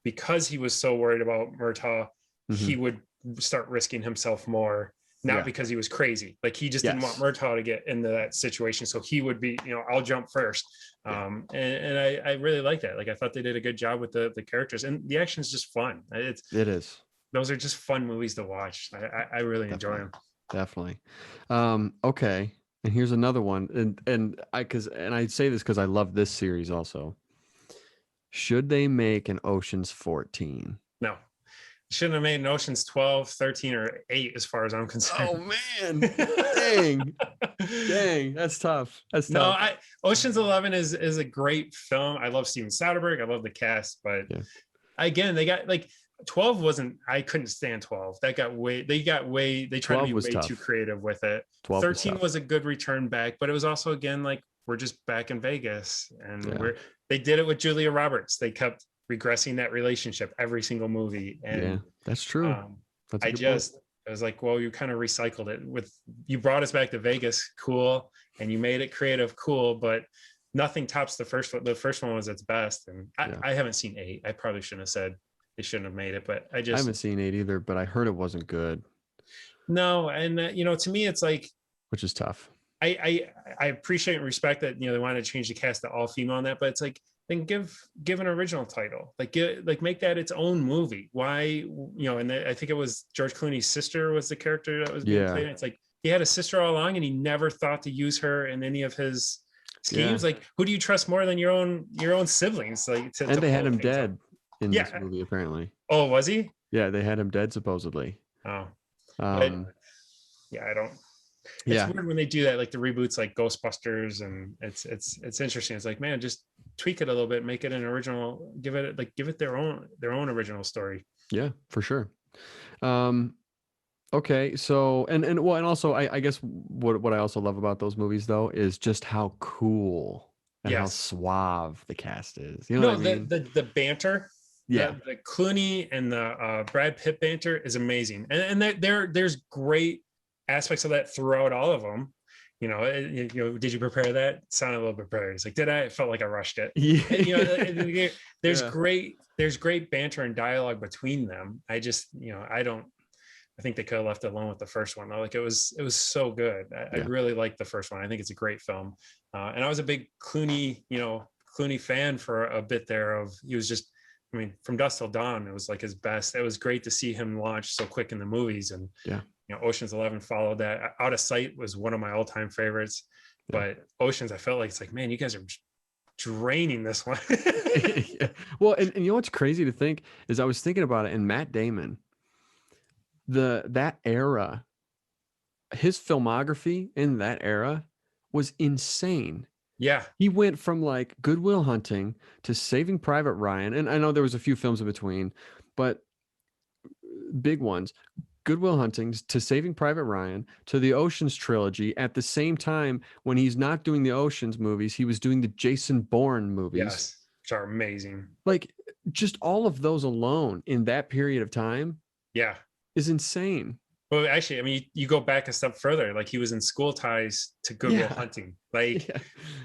because he was so worried about Murtaugh, he would start risking himself more. Not because he was crazy. Like, he just didn't want Murtaugh to get into that situation. So he would be, I'll jump first. And I really like that. Like, I thought they did a good job with the characters, and the action is just fun. It is. Those are just fun movies to watch. I really enjoy them. definitely. Okay. And here's another one. And I say this because I love this series also. Should they make an Ocean's 14? No, shouldn't have made an Ocean's 12, 13, or 8 as far as I'm Oh concerned. man. Dang. Dang. That's tough. That's No, tough. Ocean's 11 is a great film. I love Steven Soderbergh. I love the cast, but Yeah. again, they got like 12 wasn't, I couldn't stand 12. They tried to be way tough. too creative with it. 12 was 13 tough. was a good return back, but it was also, again, like, we're just back in Vegas, and Yeah. they did it with Julia Roberts. They kept regressing that relationship every single movie. Yeah, And that's true. That's a good point. I was like, well, you kind of recycled it you brought us back to Vegas, cool, and you made it creative, cool, but nothing tops the first one. The first one was its best, and I haven't seen 8. I probably shouldn't have said they shouldn't have made it, but I haven't seen 8 either, but I heard it wasn't good. No, and to me, it's like, which is tough. I appreciate and respect that they wanted to change the cast to all female on that, but it's like, then give an original title, like make that its own movie. Why, and I think it was George Clooney's sister was the character that was being played. It's like he had a sister all along, and he never thought to use her in any of his schemes. Like, who do you trust more than your own siblings? Like, and they had him dead in this movie, apparently. Oh, was he? Yeah, they had him dead supposedly. Oh, I don't. It's weird when they do that, like the reboots, like Ghostbusters, and it's interesting. It's like, man, just tweak it a little bit, make it an original, give it their own original story. Yeah, for sure. Okay, so and also I guess what I also love about those movies though is just how cool and how suave the cast is. You know what I mean? The banter. Yeah, the Clooney and the Brad Pitt banter is amazing, and there's great aspects of that throughout all of them. Did you prepare that? It sounded a little prepared. It's like, did I? It felt like I rushed it. Yeah. There's great banter and dialogue between them. I think they could have left it alone with the first one. Like, it was so good. I really liked the first one. I think it's a great film. And I was a big Clooney fan for a bit there. He was just, from Dusk Till Dawn, it was like his best. It was great to see him launch so quick in the movies. And Ocean's 11 followed that. Out of Sight was one of my all-time favorites, but Oceans, I felt like, it's like, man, you guys are draining this one. Well, and you know what's crazy to think is, I was thinking about it, and Matt Damon, that era, his filmography in that era was insane. Yeah. He went from like Good Will Hunting to Saving Private Ryan. And I know there was a few films in between, but big ones. Good Will Hunting to Saving Private Ryan to the Oceans trilogy. At the same time, when he's not doing the Oceans movies, he was doing the Jason Bourne movies. Yes, which are amazing. Like, just all of those alone in that period of time. Yeah. Is insane. Well, actually, you go back a step further. Like, he was in School Ties to Good Will Hunting. Like,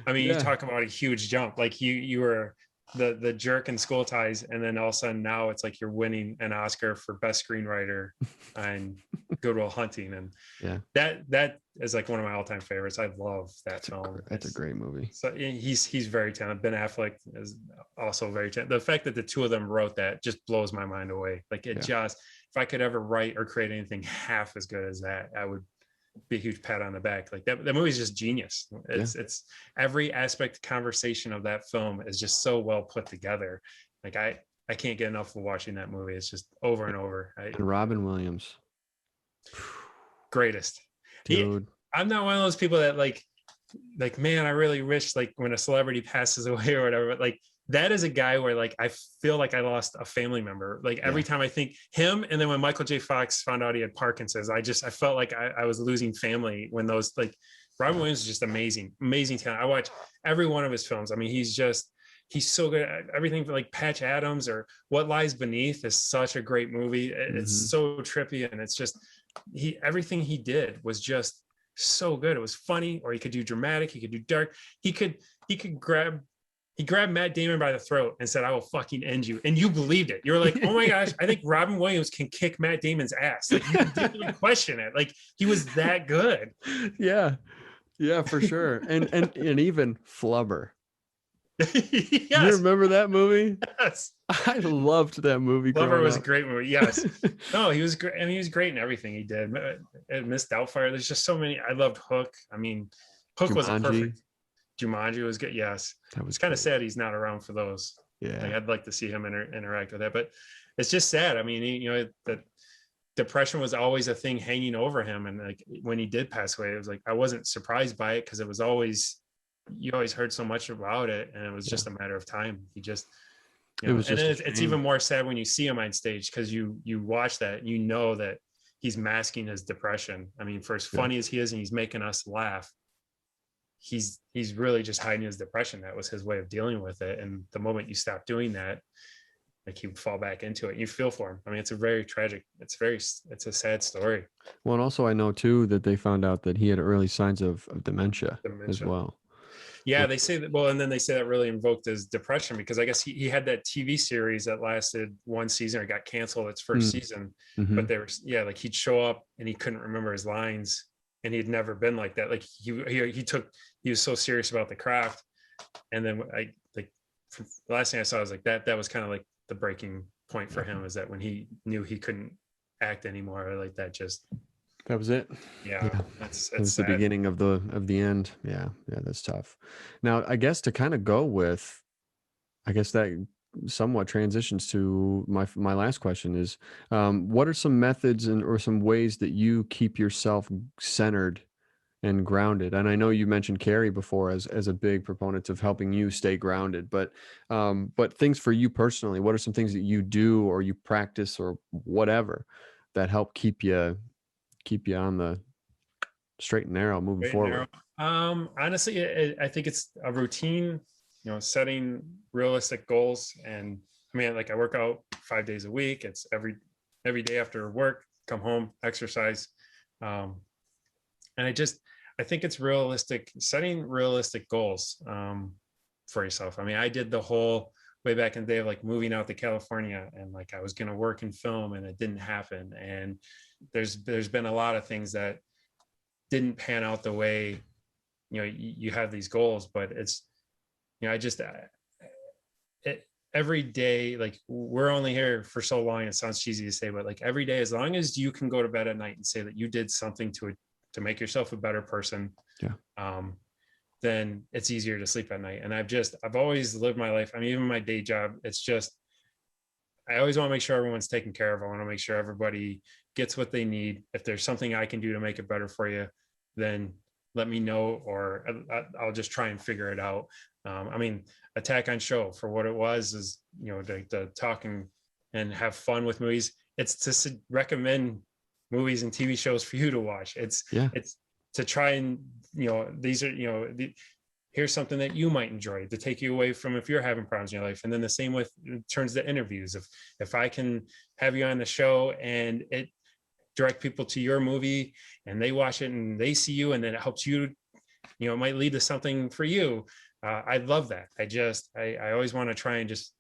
you talk about a huge jump. Like, you were the jerk in School Ties, and then all of a sudden now it's like you're winning an Oscar for best screenwriter and Good Will Hunting. And that is like one of my all-time favorites. I love that film. That's a great movie. So he's very talented. Ben Affleck is also very talented. The fact that the two of them wrote that just blows my mind away. Like, if I could ever write or create anything half as good as that, I would be a huge pat on the back. Like, that movie is just genius. It's every aspect conversation of that film is just so well put together. Like, I can't get enough of watching that movie. It's just over and over. And Robin Williams, greatest dude. I'm not one of those people that like, man, I really wish, like, when a celebrity passes away or whatever, but like, that is a guy where, like, I feel like I lost a family member. Like, every time I think him, and then when Michael J. Fox found out he had Parkinson's, I felt like I was losing family when those, like, Robin Williams is just amazing talent. I watch every one of his films. He's so good at everything. Like Patch Adams or What Lies Beneath is such a great movie. It's so trippy, and it's just, everything he did was just so good. It was funny, or he could do dramatic, he could do dark. He grabbed Matt Damon by the throat and said, "I will fucking end you." And you believed it. You're like, oh my gosh, I think Robin Williams can kick Matt Damon's ass. Like, you didn't even question it. Like, he was that good. Yeah, for sure. And even Flubber. Yes. You remember that movie? Yes. I loved that movie. Flubber was a great movie. Yes. No, he was great. He was great in everything he did. Miss Doubtfire. There's just so many. I loved Hook. I mean, Hook was a perfect. Jumanji was good. Yes, That was it's kind of great. sad he's not around for those. Yeah. Like, I'd like to see him interact with that, but it's just sad. I mean, that depression was always a thing hanging over him, and like when he did pass away, it was like I wasn't surprised by it because it was always, you always heard so much about it, and it was just a matter of time. He just, it was and just it's even more sad when you see him on stage because you watch that and you know that he's masking his depression. I mean, for as funny as he is and he's making us laugh, he's really just hiding his depression. That was his way of dealing with it. And the moment you stop doing that, like, he would fall back into it. You feel for him. I mean, it's a very tragic, it's a sad story. Well, and also I know too that they found out that he had early signs of dementia as well. Yeah, they say that. Well, and then they say that really invoked his depression because I guess he had that TV series that lasted one season or got canceled its first season. But there was, like he'd show up and he couldn't remember his lines, and he'd never been like that. Like he was so serious about the craft. And then the last thing I saw was like that was kind of like the breaking point for him, is that when he knew he couldn't act anymore, like that was it. That's it was sad. The beginning of the end. Yeah, that's tough. Now, I guess to kind of go with, I guess that somewhat transitions to my last question is, what are some methods or some ways that you keep yourself centered and grounded? And I know you mentioned Carrie before as a big proponent of helping you stay grounded, but things for you personally, what are some things that you do or you practice or whatever that help keep you on the straight and narrow moving forward? Honestly, I think it's a routine, setting realistic goals. And I mean, like, I work out 5 days a week. It's every day after work, come home, exercise. And I think it's setting realistic goals for yourself. I mean, I did the whole way back in the day of like moving out to California, and like I was going to work in film, and it didn't happen. And there's been a lot of things that didn't pan out the way, you have these goals, but it's, every day, like, we're only here for so long. It sounds cheesy to say, but like every day, as long as you can go to bed at night and say that you did something to make yourself a better person, then it's easier to sleep at night. And I've always lived my life. I mean, even my day job, it's just, I always want to make sure everyone's taken care of. I want to make sure everybody gets what they need. If there's something I can do to make it better for you, then let me know, or I'll just try and figure it out. I mean, Attack on Show, for what it was, is, the talking and have fun with movies. It's to recommend movies and TV shows for you to watch. It's to try and, these are, here's something that you might enjoy to take you away from if you're having problems in your life. And then the same with turns to interviews. If I can have you on the show and it direct people to your movie and they watch it and they see you, and then it helps you, it might lead to something for you. I love that. I always want to try and just,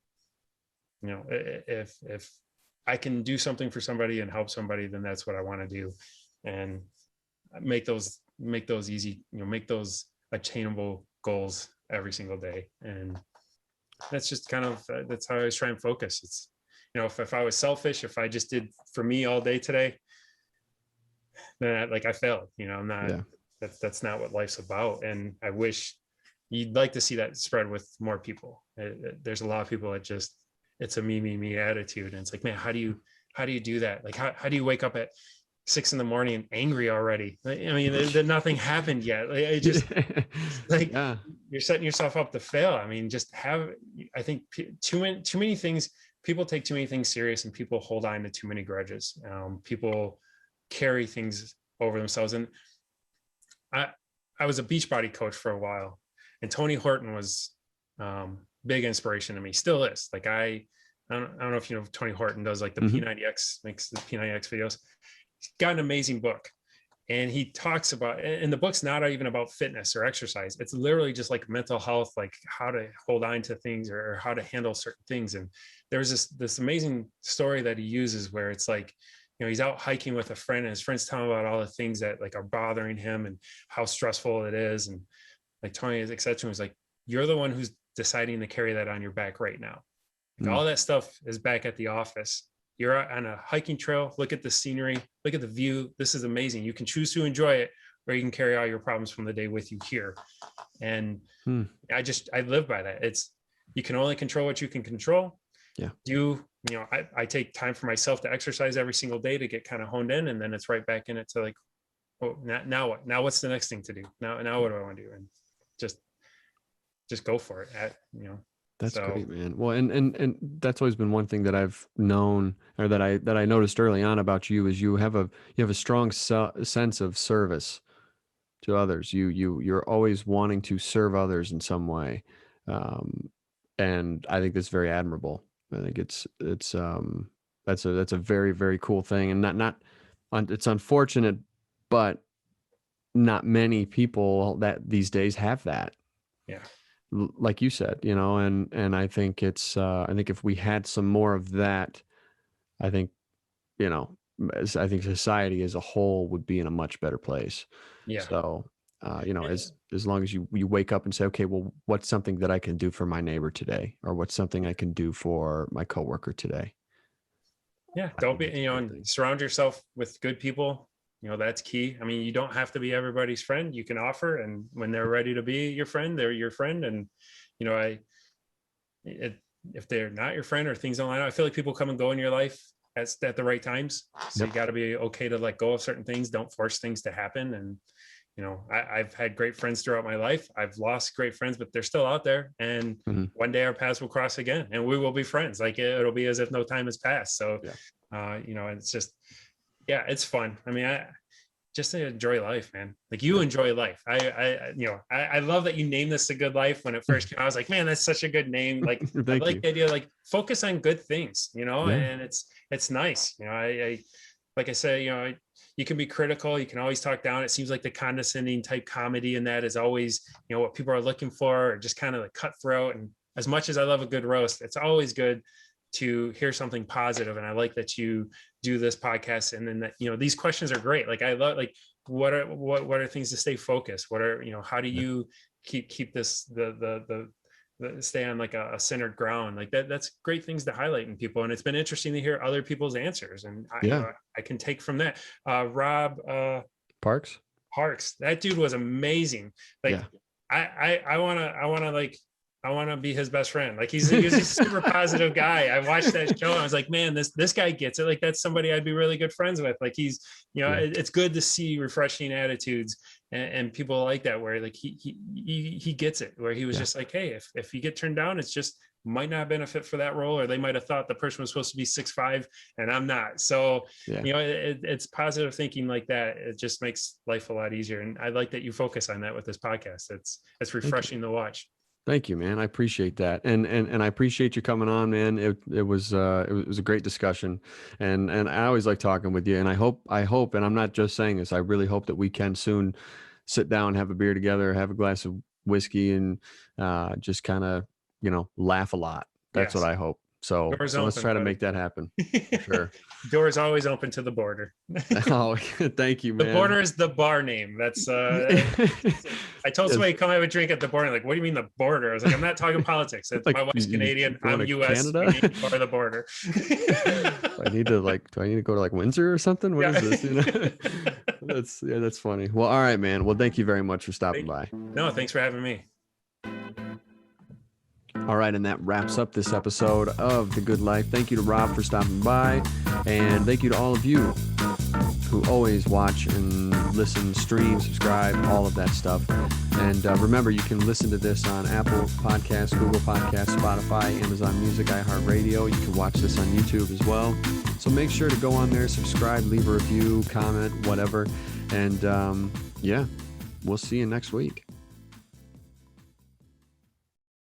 if I can do something for somebody and help somebody, then that's what I want to do, and make those easy, make those attainable goals every single day. And that's just kind of, that's how I always try and focus. It's, if I was selfish, if I just did for me all day today, then I failed. I'm not, that's not what life's about. And I wish you'd like to see that spread with more people. There's a lot of people that just, it's a me attitude. And it's like, man, how do you do that? Like, how do you wake up at 6 a.m. angry already? I mean, nothing happened yet. Like, it just you're setting yourself up to fail. I mean, I think too many things, people take too many things serious, and people hold on to too many grudges. People carry things over themselves. And I was a Beachbody coach for a while, and Tony Horton was big inspiration to me, still is. Like, I don't know if you know, Tony Horton does like the P90X, makes the P90X videos. He's got an amazing book, and he talks about, and the book's not even about fitness or exercise. It's literally just like mental health, like how to hold on to things or how to handle certain things. And there's this amazing story that he uses where it's like, he's out hiking with a friend, and his friend's telling about all the things that like are bothering him and how stressful it is. And like Tony is said to him, was like, you're the one who's deciding to carry that on your back right now. Like, all that stuff is back at the office. you're on a hiking trail, look at the scenery, look at the view. This is amazing. You can choose to enjoy it, or you can carry all your problems from the day with you here. And I live by that. You can only control what you can control. Yeah. I take time for myself to exercise every single day to get kind of honed in, and then it's right back in it to like, oh, now what? Now what's the next thing to do? Now what do I want to do? And just go for it. That's great, man. Well, and that's always been one thing that I've known, or that I noticed early on about you, is you have a strong sense of service to others. You're always wanting to serve others in some way, and I think that's very admirable. I think that's a very, very cool thing, and it's unfortunate, but not many people that these days have that. Yeah. Like you said, and I think I think if we had some more of that, I think society as a whole would be in a much better place. Yeah. So, as long as you wake up and say, okay, well, what's something that I can do for my neighbor today, or what's something I can do for my coworker today? Yeah. Don't be, and surround yourself with good people. That's key. I mean, you don't have to be everybody's friend. You can offer, and when they're ready to be your friend, they're your friend. And, if they're not your friend or things don't line up, I feel like people come and go in your life at the right times. So You got to be okay to let go of certain things. Don't force things to happen. And, I've had great friends throughout my life. I've lost great friends, but they're still out there. And one day our paths will cross again, and we will be friends. Like it'll be as if no time has passed. So, it's just, yeah, it's fun. I mean, I just enjoy life, man. Like you enjoy life. I love that you named this A Good Life. When it first came out, I was like, man, that's such a good name. Like, I like the idea, like focus on good things, and it's nice. Like I say, you can be critical. You can always talk down. It seems like the condescending type comedy in that is always, what people are looking for, or just kind of like cutthroat. And as much as I love a good roast, it's always good to hear something positive. And I like that you do this podcast, and then that, these questions are great. Like I love, like, what are things to stay focused? What are, how do you keep this, the stay on like a centered ground? Like that's great things to highlight in people. And it's been interesting to hear other people's answers. And I can take from that. Rob Parks, that dude was amazing. Like I want to be his best friend. Like he's a super positive guy. I watched that show. And I was like, man, this guy gets it. Like that's somebody I'd be really good friends with. Like he's, it's good to see refreshing attitudes and people like that, where like he gets it, where he was just like, hey, if you get turned down, it's just might not benefit for that role, or they might have thought the person was supposed to be 6'5" and I'm not. So, it's positive thinking like that. It just makes life a lot easier. And I like that you focus on that with this podcast. It's refreshing to watch. Thank you, man. I appreciate that. And I appreciate you coming on, man. It was a great discussion, and I always like talking with you. And I hope, and I'm not just saying this, I really hope that we can soon sit down, have a beer together, have a glass of whiskey, and just kind of, laugh a lot. That's what I hope. So let's try to make that happen. Sure. Doors always open to the border. Oh, thank you, man. The border is the bar name. That's I told somebody to come have a drink at the border. Like, what do you mean the border? I was like, I'm not talking politics. It's like, my wife's Canadian. I'm US. Canada? We need to bar the border. do I need to go to like Windsor or something? What is this? That's funny. Well, all right, man. Well, thank you very much for stopping by. No, thanks for having me. All right, and that wraps up this episode of The Good Life. Thank you to Rob for stopping by, and thank you to all of you who always watch and listen, stream, subscribe, all of that stuff. And remember, you can listen to this on Apple Podcasts, Google Podcasts, Spotify, Amazon Music, iHeartRadio. You can watch this on YouTube as well. So make sure to go on there, subscribe, leave a review, comment, whatever. And we'll see you next week.